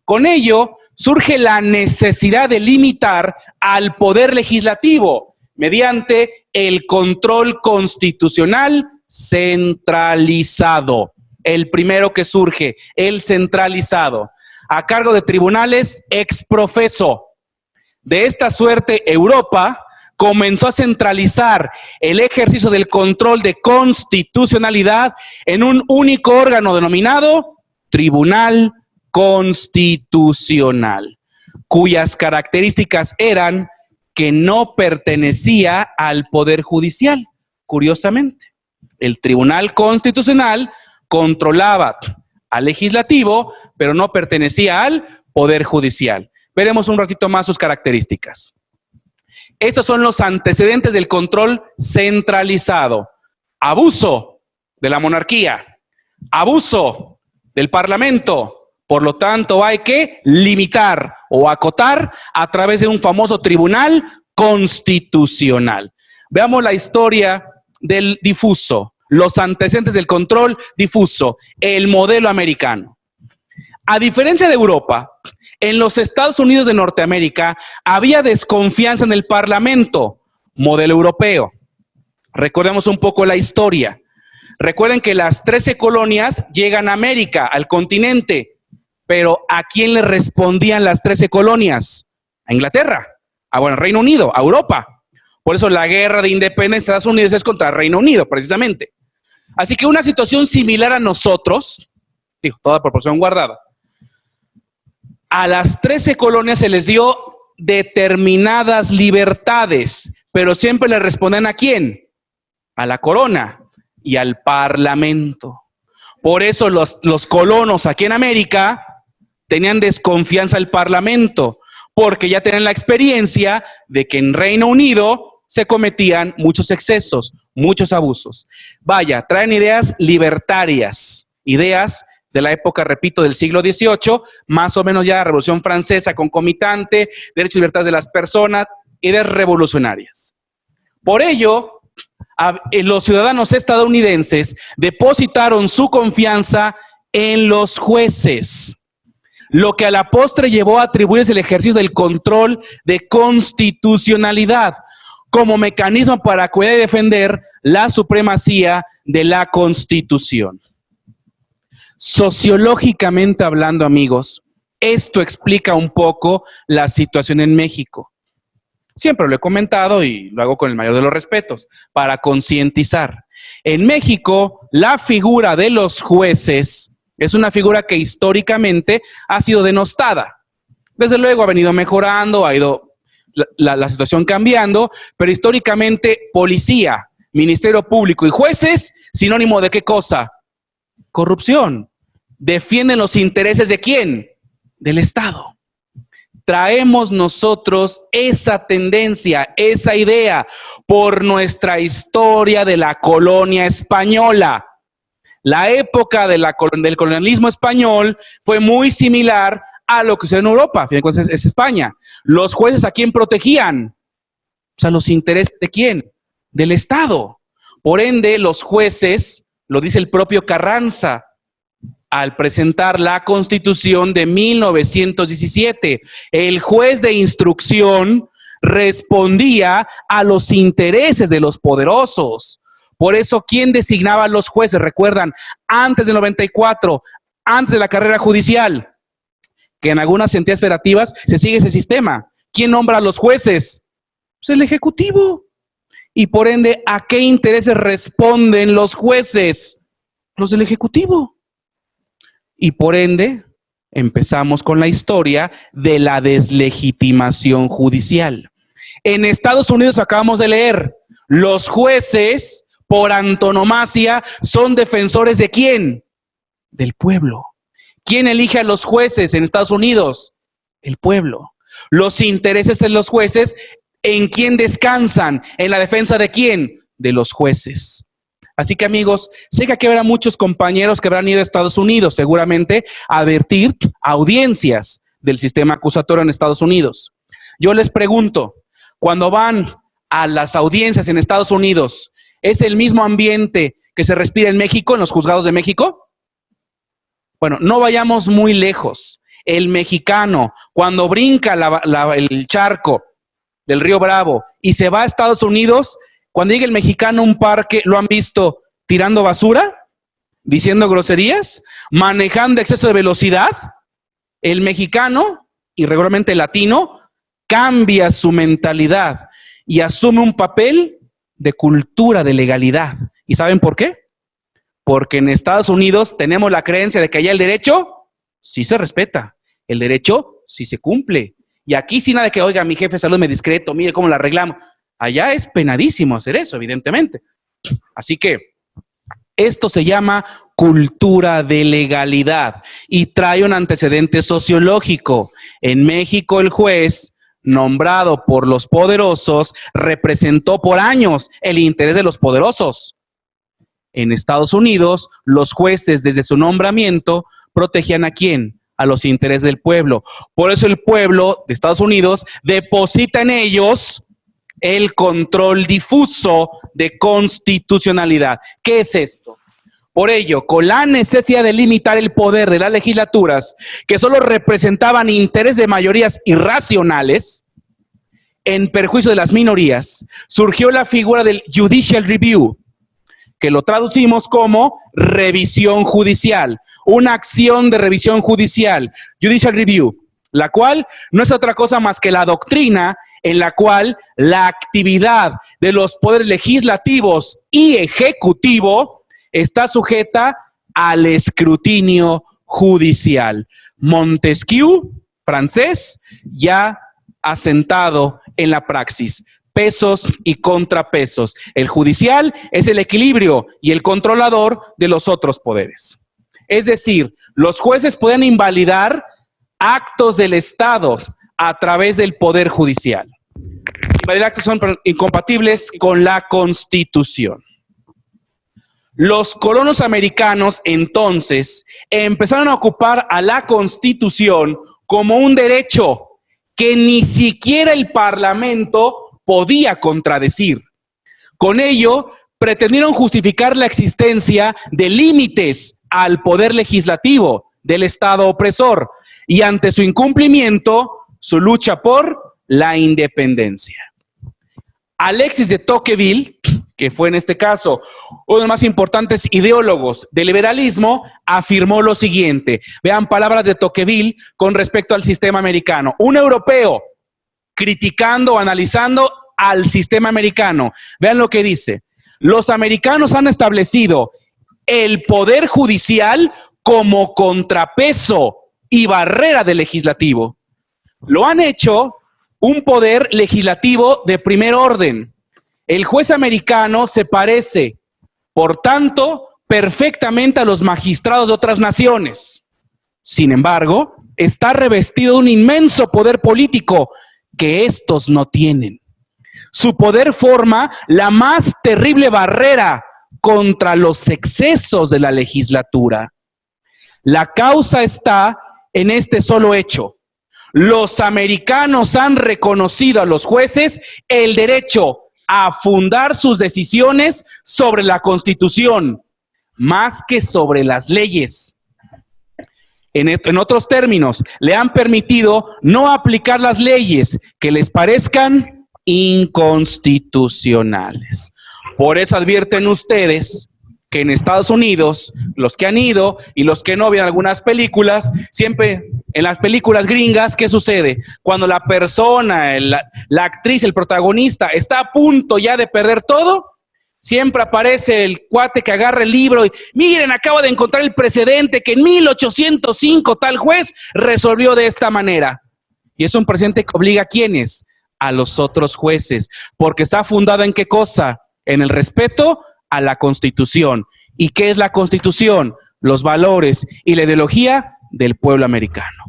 Con ello, surge la necesidad de limitar al poder legislativo mediante el control constitucional centralizado. El primero que surge, el centralizado, a cargo de tribunales ex profeso. De esta suerte, Europa comenzó a centralizar el ejercicio del control de constitucionalidad en un único órgano denominado Tribunal Constitucional, cuyas características eran que no pertenecía al Poder Judicial. Curiosamente, el Tribunal Constitucional controlaba al Legislativo, pero no pertenecía al Poder Judicial. Veremos un ratito más sus características. Estos son los antecedentes del control centralizado. Abuso de la monarquía, abuso del Parlamento. Por lo tanto, hay que limitar o acotar a través de un famoso tribunal constitucional. Veamos la historia del difuso, los antecedentes del control difuso, el modelo americano. A diferencia de Europa, en los Estados Unidos de Norteamérica había desconfianza en el Parlamento, modelo europeo. Recordemos un poco la historia. Recuerden que las 13 colonias llegan a América, al continente. Pero ¿a quién le respondían las 13 colonias? A Inglaterra, a Reino Unido, a Europa. Por eso la guerra de independencia de Estados Unidos es contra Reino Unido, precisamente. Así que una situación similar a nosotros, digo, toda proporción guardada, a las 13 colonias se les dio determinadas libertades, pero siempre le respondían ¿a quién? A la corona y al Parlamento. Por eso los colonos aquí en América tenían desconfianza al Parlamento, porque ya tenían la experiencia de que en Reino Unido se cometían muchos excesos, muchos abusos. Vaya, traen ideas libertarias, ideas de la época, repito, del siglo XVIII, más o menos ya Revolución Francesa concomitante, derechos y libertades de las personas, ideas revolucionarias. Por ello, los ciudadanos estadounidenses depositaron su confianza en los jueces, lo que a la postre llevó a atribuirse el ejercicio del control de constitucionalidad como mecanismo para cuidar y defender la supremacía de la Constitución. Sociológicamente hablando, amigos, esto explica un poco la situación en México. Siempre lo he comentado y lo hago con el mayor de los respetos, para concientizar. En México, la figura de los jueces es una figura que históricamente ha sido denostada. Desde luego ha venido mejorando, ha ido la situación cambiando, pero históricamente policía, Ministerio Público y jueces, sinónimo de ¿qué cosa? Corrupción. ¿Defienden los intereses de quién? Del Estado. Traemos nosotros esa tendencia, esa idea, por nuestra historia de la colonia española. La época del colonialismo español fue muy similar a lo que se ve en Europa, entonces es España. Los jueces ¿a quién protegían? O sea, los intereses ¿de quién? Del Estado. Por ende, los jueces, lo dice el propio Carranza, al presentar la Constitución de 1917, el juez de instrucción respondía a los intereses de los poderosos. Por eso, ¿quién designaba a los jueces? Recuerdan, antes del 94, antes de la carrera judicial, que en algunas entidades federativas se sigue ese sistema. ¿Quién nombra a los jueces? Pues el Ejecutivo. Y por ende, ¿a qué intereses responden los jueces? Los del Ejecutivo. Y por ende, empezamos con la historia de la deslegitimación judicial. En Estados Unidos acabamos de leer, los jueces, por antonomasia, son defensores ¿de quién? Del pueblo. ¿Quién elige a los jueces en Estados Unidos? El pueblo. Los intereses de los jueces, ¿en quién descansan? ¿En la defensa de quién? De los jueces. Así que, amigos, sé que aquí habrá muchos compañeros que habrán ido a Estados Unidos, seguramente, a advertir audiencias del sistema acusatorio en Estados Unidos. Yo les pregunto, cuando van a las audiencias en Estados Unidos, ¿es el mismo ambiente que se respira en México, en los juzgados de México? Bueno, no vayamos muy lejos. El mexicano, cuando brinca el charco del Río Bravo y se va a Estados Unidos, cuando llega el mexicano a un parque, ¿lo han visto tirando basura? ¿Diciendo groserías? ¿Manejando exceso de velocidad? El mexicano, y regularmente el latino, cambia su mentalidad y asume un papel de cultura, de legalidad. ¿Y saben por qué? Porque en Estados Unidos tenemos la creencia de que allá el derecho sí se respeta, el derecho sí se cumple Y aquí sí nada de que, oiga, mi jefe, salúdeme discreto, mire cómo la arreglamos. Allá es penadísimo hacer eso, evidentemente. Así que esto se llama cultura de legalidad y trae un antecedente sociológico. En México, el juez, nombrado por los poderosos, representó por años el interés de los poderosos. En Estados Unidos, los jueces, desde su nombramiento, protegían ¿a quién? A los intereses del pueblo. Por eso el pueblo de Estados Unidos deposita en ellos el control difuso de constitucionalidad. ¿Qué es esto? Por ello, con la necesidad de limitar el poder de las legislaturas, que solo representaban intereses de mayorías irracionales, en perjuicio de las minorías, surgió la figura del Judicial Review, que lo traducimos como revisión judicial, una acción de revisión judicial, Judicial Review, la cual no es otra cosa más que la doctrina en la cual la actividad de los poderes legislativos y ejecutivo está sujeta al escrutinio judicial. Montesquieu, francés, ya asentado en la praxis. Pesos y contrapesos. El judicial es el equilibrio y el controlador de los otros poderes. Es decir, los jueces pueden invalidar actos del Estado a través del Poder Judicial. Invalidar actos son incompatibles con la Constitución. Los colonos americanos, entonces, empezaron a ocupar a la Constitución como un derecho que ni siquiera el Parlamento podía contradecir. Con ello, pretendieron justificar la existencia de límites al poder legislativo del Estado opresor y ante su incumplimiento, su lucha por la independencia. Alexis de Tocqueville, que fue en este caso uno de los más importantes ideólogos del liberalismo, afirmó lo siguiente. Vean palabras de Tocqueville con respecto al sistema americano. Un europeo criticando, analizando al sistema americano. Vean lo que dice. Los americanos han establecido el poder judicial como contrapeso y barrera del legislativo. Lo han hecho un poder legislativo de primer orden. El juez americano se parece, por tanto, perfectamente a los magistrados de otras naciones. Sin embargo, está revestido de un inmenso poder político que estos no tienen. Su poder forma la más terrible barrera contra los excesos de la legislatura. La causa está en este solo hecho. Los americanos han reconocido a los jueces el derecho a fundar sus decisiones sobre la Constitución, más que sobre las leyes. En otros términos, le han permitido no aplicar las leyes que les parezcan inconstitucionales. Por eso advierten ustedes que en Estados Unidos, los que han ido y los que no ven algunas películas, siempre en las películas gringas, ¿qué sucede? Cuando la persona, la actriz, el protagonista está a punto ya de perder todo, siempre aparece el cuate que agarra el libro y miren, acabo de encontrar el precedente que en 1805 tal juez resolvió de esta manera. Y es un precedente que obliga a ¿quiénes? A los otros jueces, porque está fundada en ¿qué cosa? En el respeto a la Constitución. ¿Y qué es la Constitución? Los valores y la ideología del pueblo americano.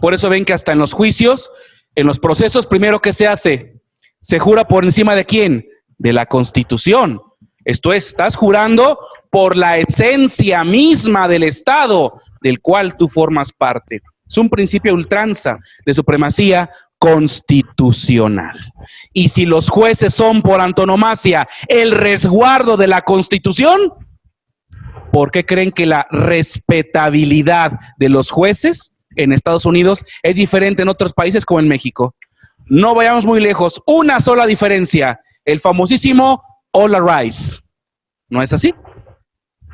Por eso ven que hasta en los juicios, en los procesos, primero que se hace, se jura por encima de ¿quién? De la Constitución. Esto es, estás jurando por la esencia misma del Estado del cual tú formas parte. Es un principio a ultranza de supremacía constitucional. Y si los jueces son por antonomasia el resguardo de la Constitución, ¿por qué creen que la respetabilidad de los jueces en Estados Unidos es diferente en otros países como en México? No vayamos muy lejos. Una sola diferencia. El famosísimo all rise. ¿No es así?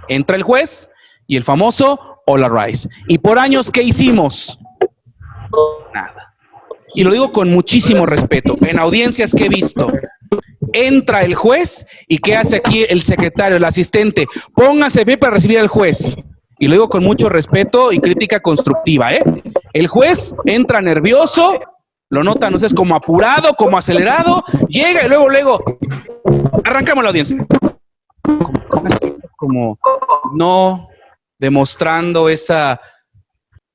Entra el juez y el famoso all rise. ¿Y por años qué hicimos? Nada. Y lo digo con muchísimo respeto. En audiencias que he visto, entra el juez y ¿qué hace aquí el secretario, el asistente? Póngase bien para recibir al juez. Y lo digo con mucho respeto y crítica constructiva, ¿eh? El juez entra nervioso, ¿Lo notan ustedes como apurado, como acelerado? Llega y luego, arrancamos la audiencia. Como no demostrando esa,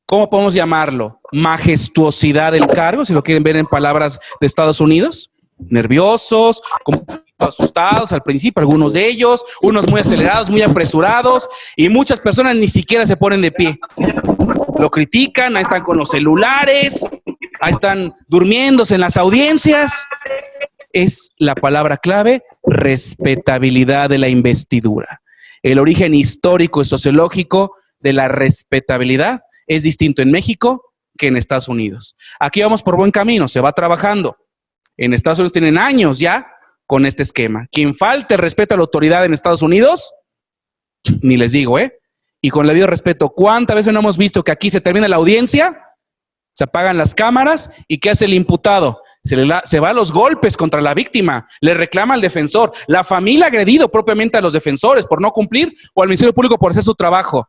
¿cómo podemos llamarlo? Majestuosidad del cargo, si lo quieren ver en palabras de Estados Unidos. Nerviosos, como asustados al principio, algunos de ellos, unos muy acelerados, muy apresurados, y muchas personas ni siquiera se ponen de pie. Lo critican, ahí están con los celulares, ahí están durmiéndose en las audiencias. Es la palabra clave, respetabilidad de la investidura. El origen histórico y sociológico de la respetabilidad es distinto en México que en Estados Unidos. Aquí vamos por buen camino, se va trabajando. En Estados Unidos tienen años ya con este esquema. Quien falte respeto a la autoridad en Estados Unidos, ni les digo, Y con el debido respeto, ¿cuántas veces no hemos visto que aquí se termina la audiencia, se apagan las cámaras y ¿qué hace el imputado? Se va a los golpes contra la víctima, le reclama al defensor, la familia ha agredido propiamente a los defensores por no cumplir o al Ministerio Público por hacer su trabajo.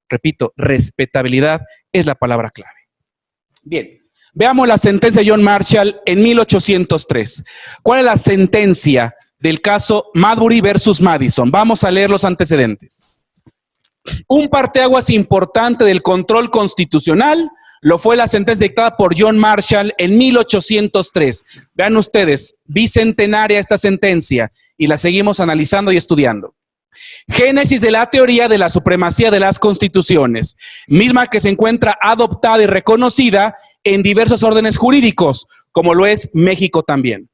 Repito, respetabilidad es la palabra clave. Bien, veamos la sentencia de John Marshall en 1803. ¿Cuál es la sentencia del caso Marbury versus Madison? Vamos a leer los antecedentes. Un parteaguas importante del control constitucional lo fue la sentencia dictada por John Marshall en 1803. Vean ustedes, bicentenaria esta sentencia y la seguimos analizando y estudiando. Génesis de la teoría de la supremacía de las constituciones, misma que se encuentra adoptada y reconocida en diversos órdenes jurídicos, como lo es México también.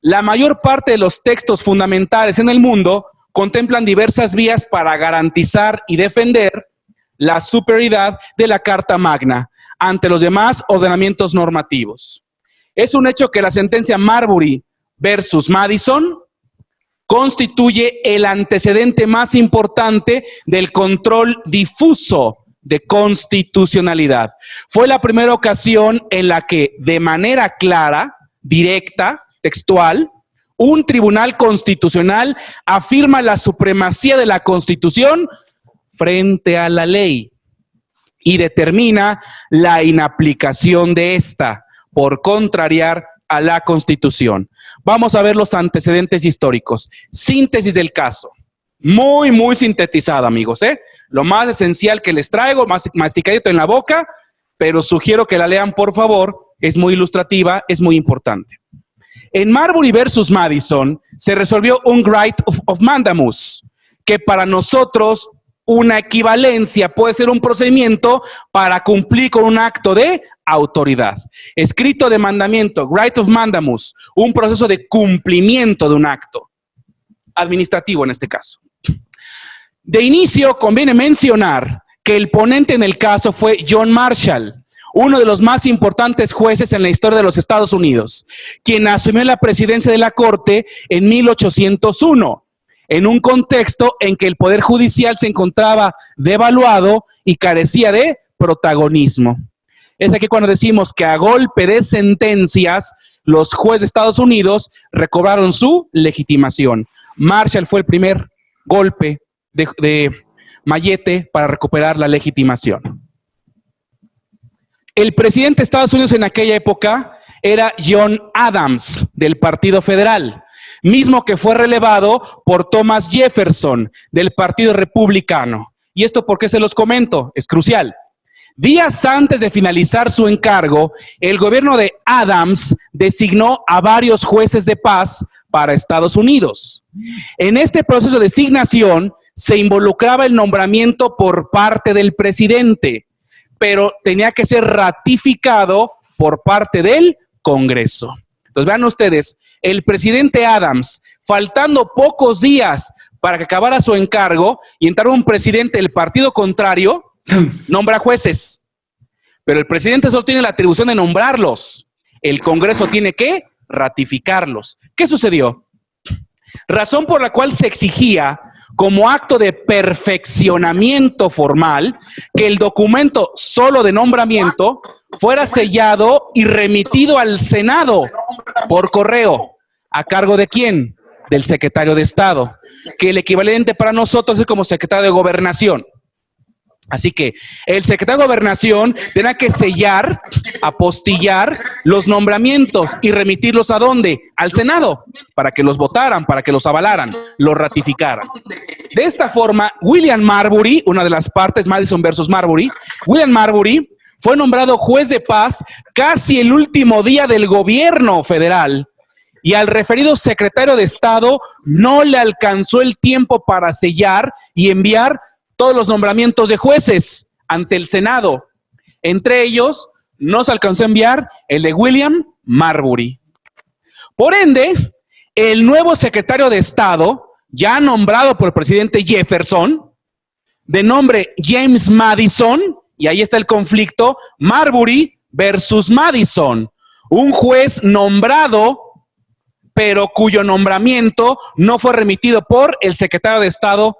La mayor parte de los textos fundamentales en el mundo contemplan diversas vías para garantizar y defender la superioridad de la Carta Magna ante los demás ordenamientos normativos. Es un hecho que la sentencia Marbury versus Madison constituye el antecedente más importante del control difuso de constitucionalidad. Fue la primera ocasión en la que, de manera clara, directa, textual, un tribunal constitucional afirma la supremacía de la Constitución frente a la ley y determina la inaplicación de esta por contrariar a la Constitución. Vamos a ver los antecedentes históricos. Síntesis del caso. Muy sintetizado, amigos, Lo más esencial que les traigo, más masticadito en la boca, pero sugiero que la lean, por favor. Es muy ilustrativa, es muy importante. En Marbury versus Madison se resolvió un Writ of Mandamus, que para nosotros una equivalencia puede ser un procedimiento para cumplir con un acto de autoridad. Escrito de mandamiento, Writ of Mandamus, un proceso de cumplimiento de un acto administrativo en este caso. De inicio, conviene mencionar que el ponente en el caso fue John Marshall, uno de los más importantes jueces en la historia de los Estados Unidos, quien asumió la presidencia de la Corte en 1801, en un contexto en que el Poder Judicial se encontraba devaluado y carecía de protagonismo. Es aquí cuando decimos que a golpe de sentencias, los jueces de Estados Unidos recobraron su legitimación. Marshall fue el primer golpe de mallete para recuperar la legitimación. El presidente de Estados Unidos en aquella época era John Adams, del Partido Federal, mismo que fue relevado por Thomas Jefferson, del Partido Republicano. ¿Y esto por qué se los comento? Es crucial. Días antes de finalizar su encargo, el gobierno de Adams designó a varios jueces de paz para Estados Unidos. En este proceso de designación se involucraba el nombramiento por parte del presidente, pero tenía que ser ratificado por parte del Congreso. Entonces vean ustedes, el presidente Adams, faltando pocos días para que acabara su encargo y entrara un presidente del partido contrario, nombra jueces. Pero el presidente solo tiene la atribución de nombrarlos. El Congreso tiene que ratificarlos. ¿Qué sucedió? Razón por la cual se exigía, como acto de perfeccionamiento formal, que el documento solo de nombramiento fuera sellado y remitido al Senado por correo. ¿A cargo de quién? Del secretario de Estado, que el equivalente para nosotros es como secretario de Gobernación. Así que el secretario de Gobernación tenía que sellar, apostillar los nombramientos y remitirlos ¿a dónde? Al Senado, para que los votaran, para que los avalaran, los ratificaran. De esta forma, William Marbury, una de las partes, Madison versus Marbury, William Marbury fue nombrado juez de paz casi el último día del gobierno federal y al referido secretario de Estado no le alcanzó el tiempo para sellar y enviar todos los nombramientos de jueces ante el Senado. Entre ellos, no se alcanzó a enviar el de William Marbury. Por ende, el nuevo secretario de Estado, ya nombrado por el presidente Jefferson, de nombre James Madison, y ahí está el conflicto, Marbury versus Madison, un juez nombrado, pero cuyo nombramiento no fue remitido por el secretario de Estado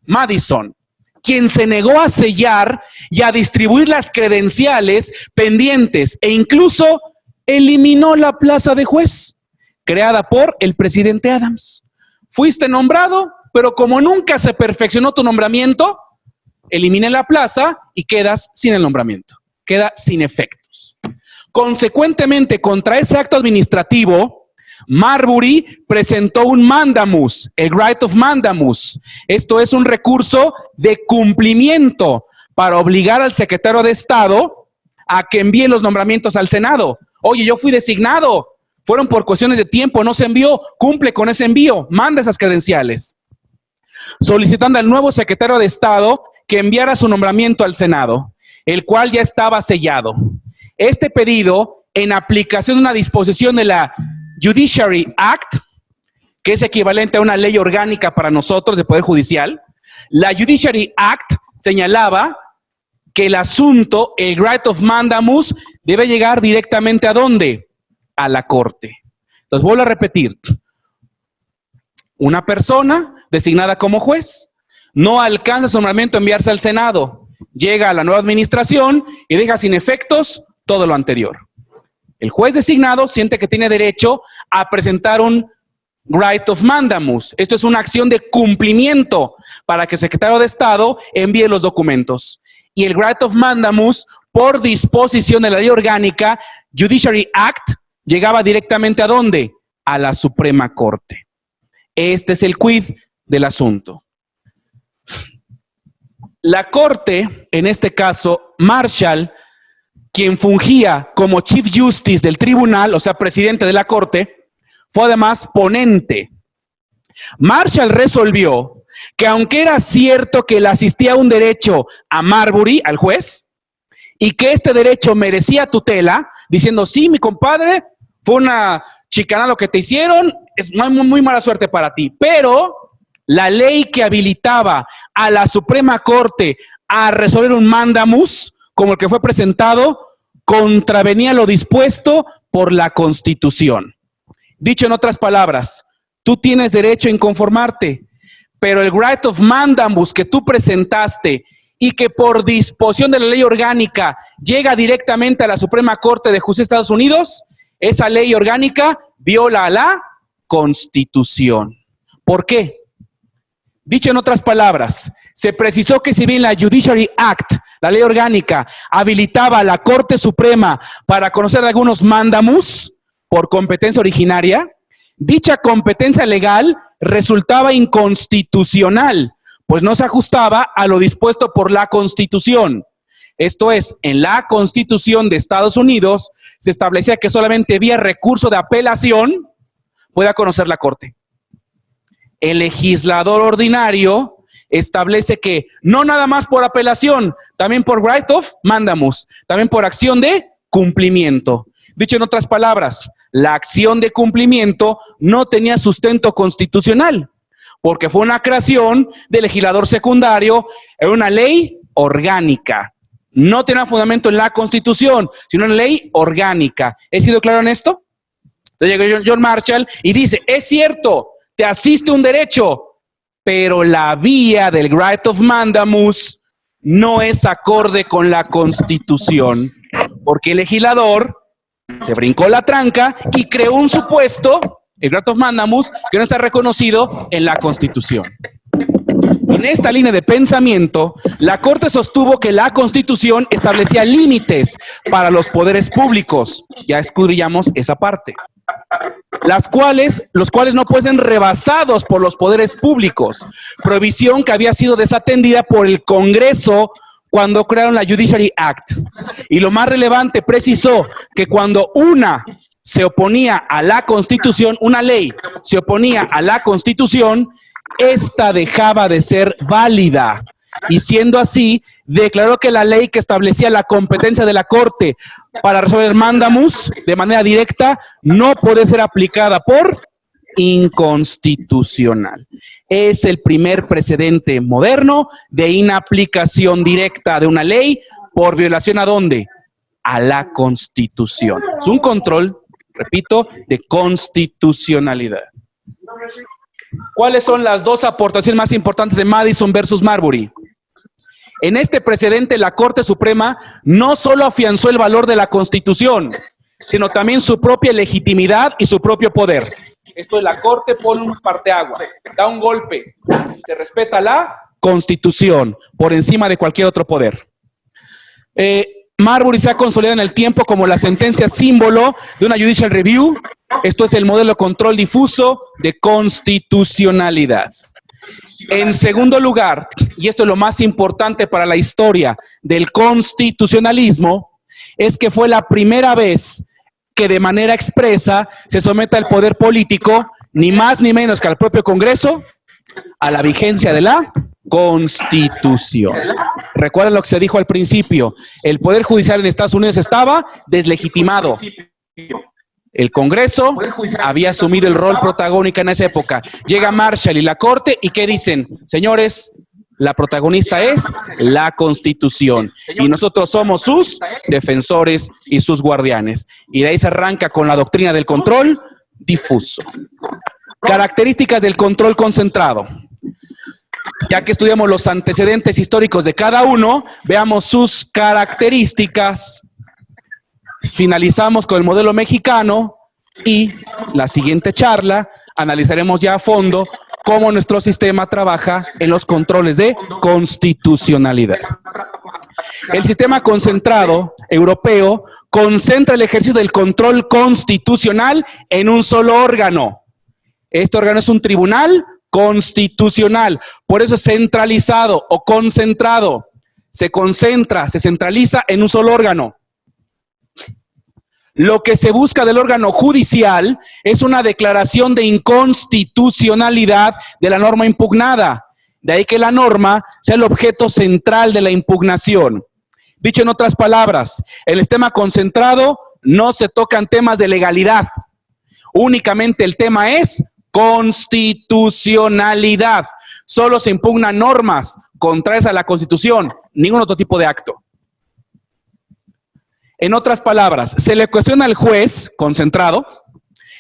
Madison, quien se negó a sellar y a distribuir las credenciales pendientes e incluso eliminó la plaza de juez, creada por el presidente Adams. Fuiste nombrado, pero como nunca se perfeccionó tu nombramiento, eliminé la plaza y quedas sin el nombramiento, queda sin efectos. Consecuentemente, contra ese acto administrativo, Marbury presentó un mandamus, el Writ of Mandamus. Esto es un recurso de cumplimiento para obligar al secretario de Estado a que envíe los nombramientos al Senado. Oye, yo fui designado, fueron por cuestiones de tiempo, no se envió, cumple con ese envío, manda esas credenciales. Solicitando al nuevo secretario de Estado que enviara su nombramiento al Senado, el cual ya estaba sellado. Este pedido, en aplicación de una disposición de la Judiciary Act, que es equivalente a una ley orgánica para nosotros de Poder Judicial, la Judiciary Act señalaba que el asunto, el Writ of Mandamus, debe llegar directamente ¿a dónde? A la Corte. Entonces, vuelvo a repetir. Una persona designada como juez no alcanza su nombramiento a enviarse al Senado. Llega a la nueva administración y deja sin efectos todo lo anterior. El juez designado siente que tiene derecho a presentar un Writ of Mandamus. Esto es una acción de cumplimiento para que el secretario de Estado envíe los documentos. Y el Writ of Mandamus, por disposición de la ley orgánica, Judiciary Act, llegaba directamente ¿a dónde? A la Suprema Corte. Este es el quid del asunto. La Corte, en este caso, Marshall, quien fungía como Chief Justice del tribunal, o sea, presidente de la Corte, fue además ponente. Marshall resolvió que aunque era cierto que le asistía un derecho a Marbury, al juez, y que este derecho merecía tutela, diciendo, sí, mi compadre, fue una chicanada lo que te hicieron, es muy mala suerte para ti, pero la ley que habilitaba a la Suprema Corte a resolver un mandamus, como el que fue presentado, contravenía lo dispuesto por la Constitución. Dicho en otras palabras, tú tienes derecho a inconformarte, pero el Writ of Mandamus que tú presentaste y que por disposición de la ley orgánica llega directamente a la Suprema Corte de Justicia de Estados Unidos, esa ley orgánica viola a la Constitución. ¿Por qué? Dicho en otras palabras, se precisó que si bien la Judiciary Act, la ley orgánica, habilitaba a la Corte Suprema para conocer algunos mandamus por competencia originaria, dicha competencia legal resultaba inconstitucional, pues no se ajustaba a lo dispuesto por la Constitución. Esto es, en la Constitución de Estados Unidos se establecía que solamente vía recurso de apelación pueda conocer la Corte. El legislador ordinario establece que no nada más por apelación, también por Writ of Mandamus, también por acción de cumplimiento. Dicho en otras palabras, la acción de cumplimiento no tenía sustento constitucional, porque fue una creación del legislador secundario en una ley orgánica. No tenía fundamento en la Constitución, sino en la ley orgánica. ¿He sido claro en esto? Entonces llega John Marshall y dice, es cierto, te asiste un derecho, pero la vía del Writ of Mandamus no es acorde con la Constitución, porque el legislador se brincó la tranca y creó un supuesto, el Writ of Mandamus, que no está reconocido en la Constitución. En esta línea de pensamiento, la Corte sostuvo que la Constitución establecía límites para los poderes públicos. Ya escudriñamos esa parte. Los cuales no pueden ser rebasados por los poderes públicos. Prohibición que había sido desatendida por el Congreso cuando crearon la Judiciary Act. Y lo más relevante, precisó que cuando una se oponía a la Constitución, una ley se oponía a la Constitución, esta dejaba de ser válida. Y siendo así, declaró que la ley que establecía la competencia de la Corte para resolver mandamus de manera directa no puede ser aplicada por inconstitucional. Es el primer precedente moderno de inaplicación directa de una ley por violación ¿a dónde? A la Constitución. Es un control, repito, de constitucionalidad. ¿Cuáles son las dos aportaciones más importantes de Madison versus Marbury? En este precedente, la Corte Suprema no solo afianzó el valor de la Constitución, sino también su propia legitimidad y su propio poder. Esto es, la Corte pone un parteaguas, da un golpe, se respeta la Constitución por encima de cualquier otro poder. Marbury se ha consolidado en el tiempo como la sentencia símbolo de una judicial review. Esto es el modelo de control difuso de constitucionalidad. En segundo lugar, y esto es lo más importante para la historia del constitucionalismo, es que fue la primera vez que de manera expresa se somete al poder político, ni más ni menos que al propio Congreso, a la vigencia de la Constitución. Recuerden lo que se dijo al principio, el Poder Judicial en Estados Unidos estaba deslegitimado. El Congreso había asumido el rol protagónico en esa época. Llega Marshall y la Corte, ¿y qué dicen? Señores, la protagonista es la Constitución, y nosotros somos sus defensores y sus guardianes. Y de ahí se arranca con la doctrina del control difuso. Características del control concentrado. Ya que estudiamos los antecedentes históricos de cada uno, veamos sus características. Finalizamos con el modelo mexicano y la siguiente charla analizaremos ya a fondo cómo nuestro sistema trabaja en los controles de constitucionalidad. El sistema concentrado europeo concentra el ejercicio del control constitucional en un solo órgano. Este órgano es un tribunal constitucional, por eso es centralizado o concentrado. Se concentra, se centraliza en un solo órgano. Lo que se busca del órgano judicial es una declaración de inconstitucionalidad de la norma impugnada. De ahí que la norma sea el objeto central de la impugnación. Dicho en otras palabras, en el sistema concentrado no se tocan temas de legalidad. Únicamente el tema es constitucionalidad. Solo se impugnan normas contrarias a la Constitución, ningún otro tipo de acto. En otras palabras, se le cuestiona al juez concentrado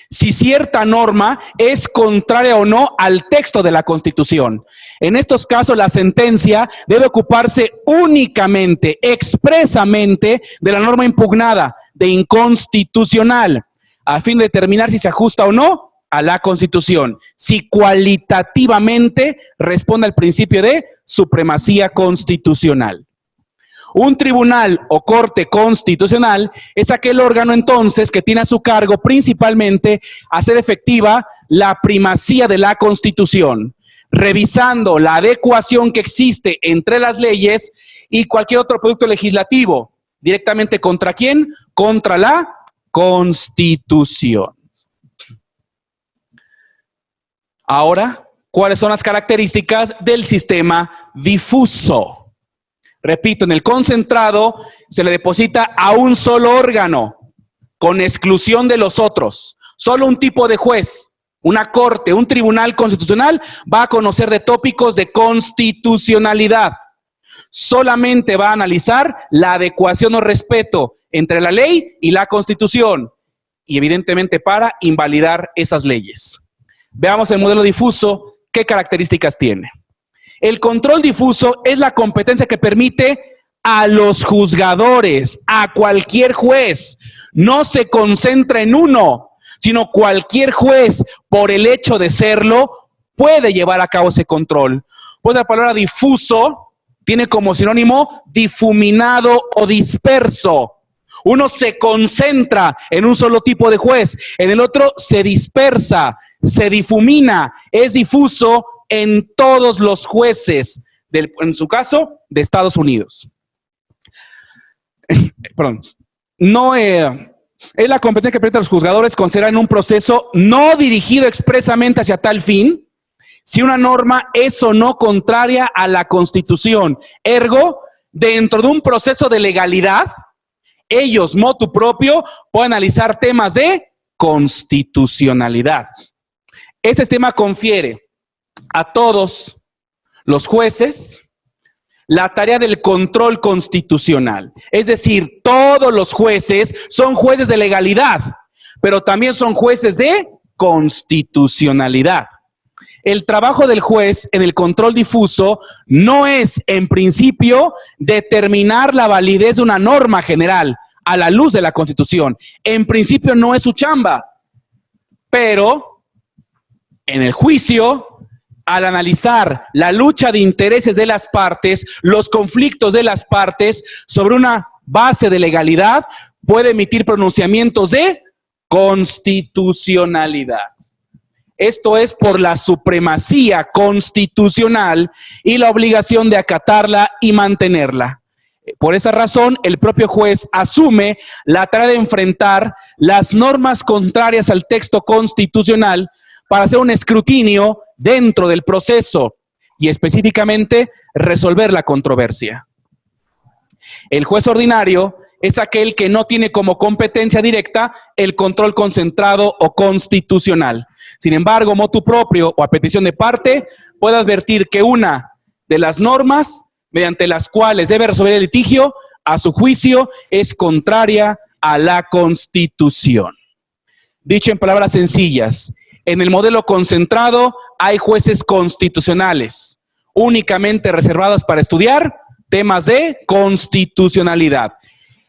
si cierta norma es contraria o no al texto de la Constitución. En estos casos, la sentencia debe ocuparse únicamente, expresamente, de la norma impugnada, de inconstitucional, a fin de determinar si se ajusta o no a la Constitución, si cualitativamente responde al principio de supremacía constitucional. Un tribunal o corte constitucional es aquel órgano entonces que tiene a su cargo principalmente hacer efectiva la primacía de la Constitución, revisando la adecuación que existe entre las leyes y cualquier otro producto legislativo. ¿Directamente contra quién? Contra la Constitución. Ahora, ¿cuáles son las características del sistema difuso? Repito, en el concentrado se le deposita a un solo órgano, con exclusión de los otros. Solo un tipo de juez, una corte, un tribunal constitucional va a conocer de tópicos de constitucionalidad. Solamente va a analizar la adecuación o respeto entre la ley y la Constitución, y evidentemente para invalidar esas leyes. Veamos el modelo difuso, ¿qué características tiene? El control difuso es la competencia que permite a los juzgadores, a cualquier juez, no se concentra en uno, sino cualquier juez, por el hecho de serlo, puede llevar a cabo ese control. Pues la palabra difuso tiene como sinónimo difuminado o disperso. Uno se concentra en un solo tipo de juez, en el otro se dispersa, se difumina, es difuso en todos los jueces, en su caso, de Estados Unidos. Perdón. No es la competencia que permite a los juzgadores considerar en un proceso no dirigido expresamente hacia tal fin, si una norma es o no contraria a la Constitución. Ergo, dentro de un proceso de legalidad, ellos, motu propio, pueden analizar temas de constitucionalidad. Este tema confiere a todos los jueces la tarea del control constitucional. Es decir, todos los jueces son jueces de legalidad, pero también son jueces de constitucionalidad. El trabajo del juez en el control difuso no es, en principio, determinar la validez de una norma general a la luz de la Constitución. En principio no es su chamba, pero en el juicio, al analizar la lucha de intereses de las partes, los conflictos de las partes, sobre una base de legalidad, puede emitir pronunciamientos de constitucionalidad. Esto es por la supremacía constitucional y la obligación de acatarla y mantenerla. Por esa razón, el propio juez asume la tarea de enfrentar las normas contrarias al texto constitucional para hacer un escrutinio dentro del proceso y específicamente resolver la controversia. El juez ordinario es aquel que no tiene como competencia directa el control concentrado o constitucional. Sin embargo, motu propio o a petición de parte, puede advertir que una de las normas mediante las cuales debe resolver el litigio, a su juicio, es contraria a la Constitución. Dicho en palabras sencillas, en el modelo concentrado hay jueces constitucionales, únicamente reservados para estudiar temas de constitucionalidad.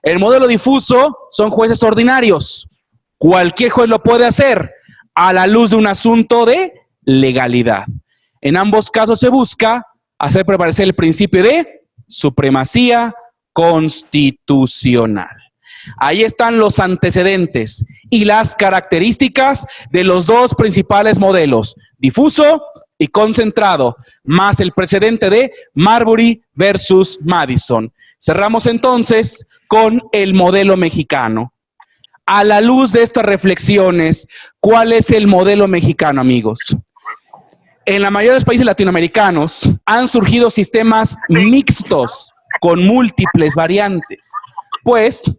El modelo difuso son jueces ordinarios. Cualquier juez lo puede hacer a la luz de un asunto de legalidad. En ambos casos se busca hacer prevalecer el principio de supremacía constitucional. Ahí están los antecedentes y las características de los dos principales modelos, difuso y concentrado, más el precedente de Marbury versus Madison. Cerramos entonces con el modelo mexicano. A la luz de estas reflexiones, ¿cuál es el modelo mexicano, amigos? En la mayoría de los países latinoamericanos han surgido sistemas mixtos con múltiples variantes, pues,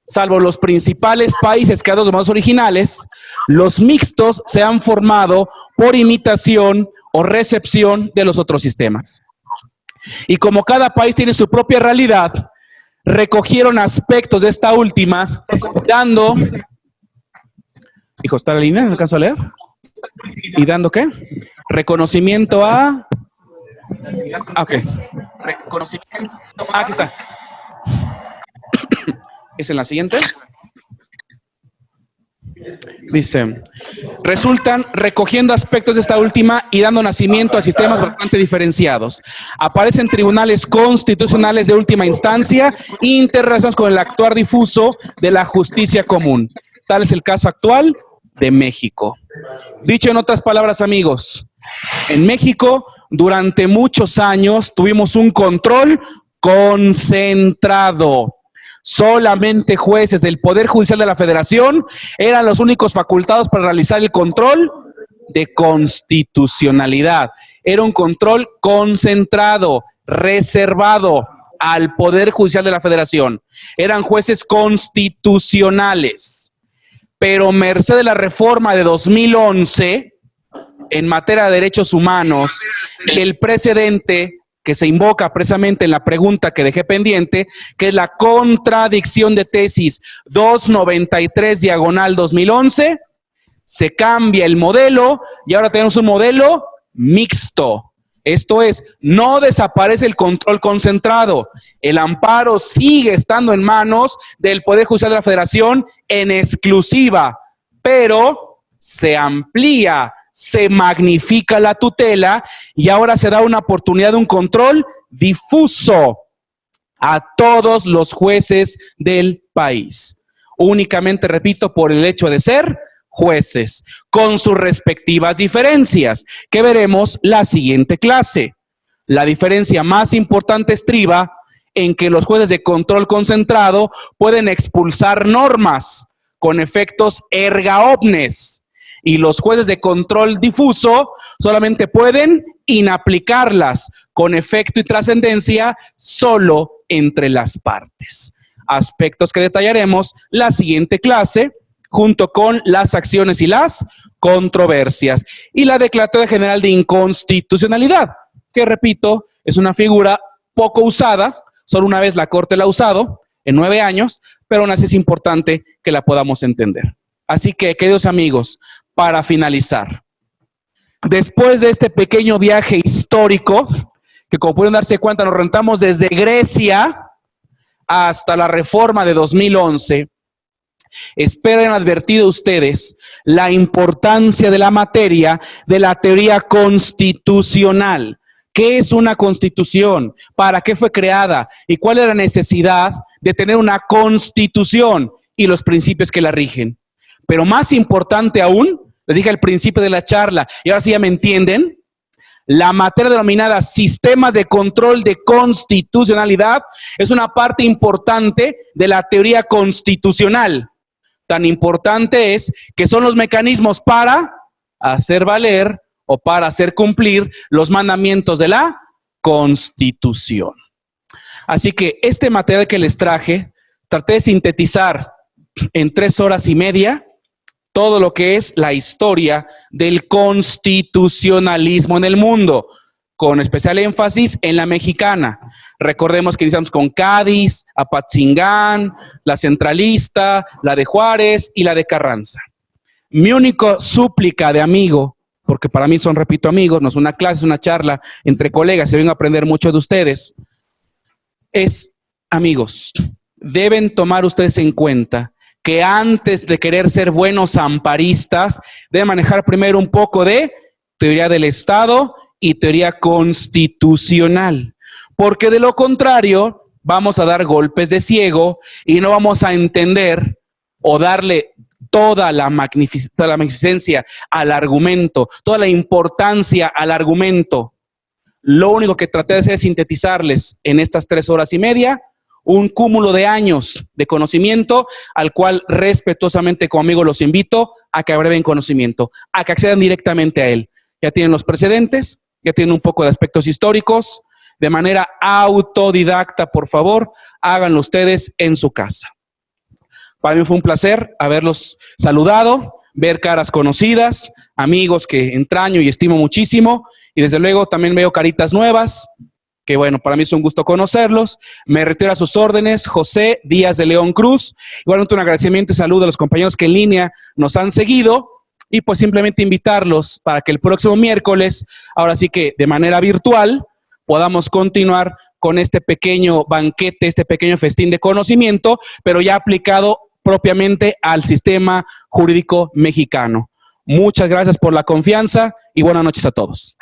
salvo los principales países creados de modos originales, los mixtos se han formado por imitación o recepción de los otros sistemas. Y como cada país tiene su propia realidad, recogieron aspectos de esta última, dando... Hijo, ¿está la línea? ¿No alcanzo a leer? ¿Y dando qué? Reconocimiento a... Ok. Reconocimiento a... Aquí está. ¿Es en la siguiente? Dice, resultan recogiendo aspectos de esta última y dando nacimiento a sistemas bastante diferenciados. Aparecen tribunales constitucionales de última instancia interrelacionados con el actuar difuso de la justicia común. Tal es el caso actual de México. Dicho en otras palabras, amigos, en México durante muchos años tuvimos un control concentrado. Solamente jueces del Poder Judicial de la Federación eran los únicos facultados para realizar el control de constitucionalidad. Era un control concentrado, reservado al Poder Judicial de la Federación. Eran jueces constitucionales. Pero merced de la reforma de 2011 en materia de derechos humanos y el precedente que se invoca precisamente en la pregunta que dejé pendiente, que es la contradicción de tesis 293/2011, se cambia el modelo y ahora tenemos un modelo mixto. Esto es, no desaparece el control concentrado. El amparo sigue estando en manos del Poder Judicial de la Federación en exclusiva, pero se amplía se magnifica la tutela y ahora se da una oportunidad de un control difuso a todos los jueces del país. Únicamente, repito, por el hecho de ser jueces, con sus respectivas diferencias, que veremos la siguiente clase. La diferencia más importante estriba en que los jueces de control concentrado pueden expulsar normas con efectos erga omnes y los jueces de control difuso solamente pueden inaplicarlas con efecto y trascendencia solo entre las partes. Aspectos que detallaremos la siguiente clase, junto con las acciones y las controversias. Y la declaratoria general de inconstitucionalidad, que repito, es una figura poco usada, solo una vez la Corte la ha usado, en 9 años, pero aún así es importante que la podamos entender. Así que, queridos amigos, para finalizar, después de este pequeño viaje histórico, que como pueden darse cuenta nos rentamos desde Grecia hasta la reforma de 2011, espero hayan advertido ustedes la importancia de la materia de la teoría constitucional. ¿Qué es una constitución? ¿Para qué fue creada? ¿Y cuál es la necesidad de tener una constitución y los principios que la rigen? Pero más importante aún, les dije al principio de la charla, y ahora sí ya me entienden, la materia denominada sistemas de control de constitucionalidad es una parte importante de la teoría constitucional. Tan importante es que son los mecanismos para hacer valer o para hacer cumplir los mandamientos de la Constitución. Así que este material que les traje, traté de sintetizar en 3 horas y media todo lo que es la historia del constitucionalismo en el mundo, con especial énfasis en la mexicana. Recordemos que iniciamos con Cádiz, Apatzingán, la centralista, la de Juárez y la de Carranza. Mi única súplica de amigo, porque para mí son, repito, amigos, no es una clase, es una charla entre colegas, se vengo a aprender mucho de ustedes, es, amigos, deben tomar ustedes en cuenta que antes de querer ser buenos amparistas, deben manejar primero un poco de teoría del Estado y teoría constitucional, porque de lo contrario vamos a dar golpes de ciego y no vamos a entender o darle toda la magnificencia al argumento, toda la importancia al argumento. Lo único que traté de hacer es sintetizarles en estas 3 horas y media un cúmulo de años de conocimiento al cual respetuosamente como amigo los invito a que abreven conocimiento, a que accedan directamente a él. Ya tienen los precedentes, ya tienen un poco de aspectos históricos, de manera autodidacta, por favor, háganlo ustedes en su casa. Para mí fue un placer haberlos saludado, ver caras conocidas, amigos que entraño y estimo muchísimo, y desde luego también veo caritas nuevas, que bueno, para mí es un gusto conocerlos. Me retiro a sus órdenes, José Díaz de León Cruz. Igualmente un agradecimiento y saludo a los compañeros que en línea nos han seguido y pues simplemente invitarlos para que el próximo miércoles, ahora sí que de manera virtual, podamos continuar con este pequeño banquete, este pequeño festín de conocimiento, pero ya aplicado propiamente al sistema jurídico mexicano. Muchas gracias por la confianza y buenas noches a todos.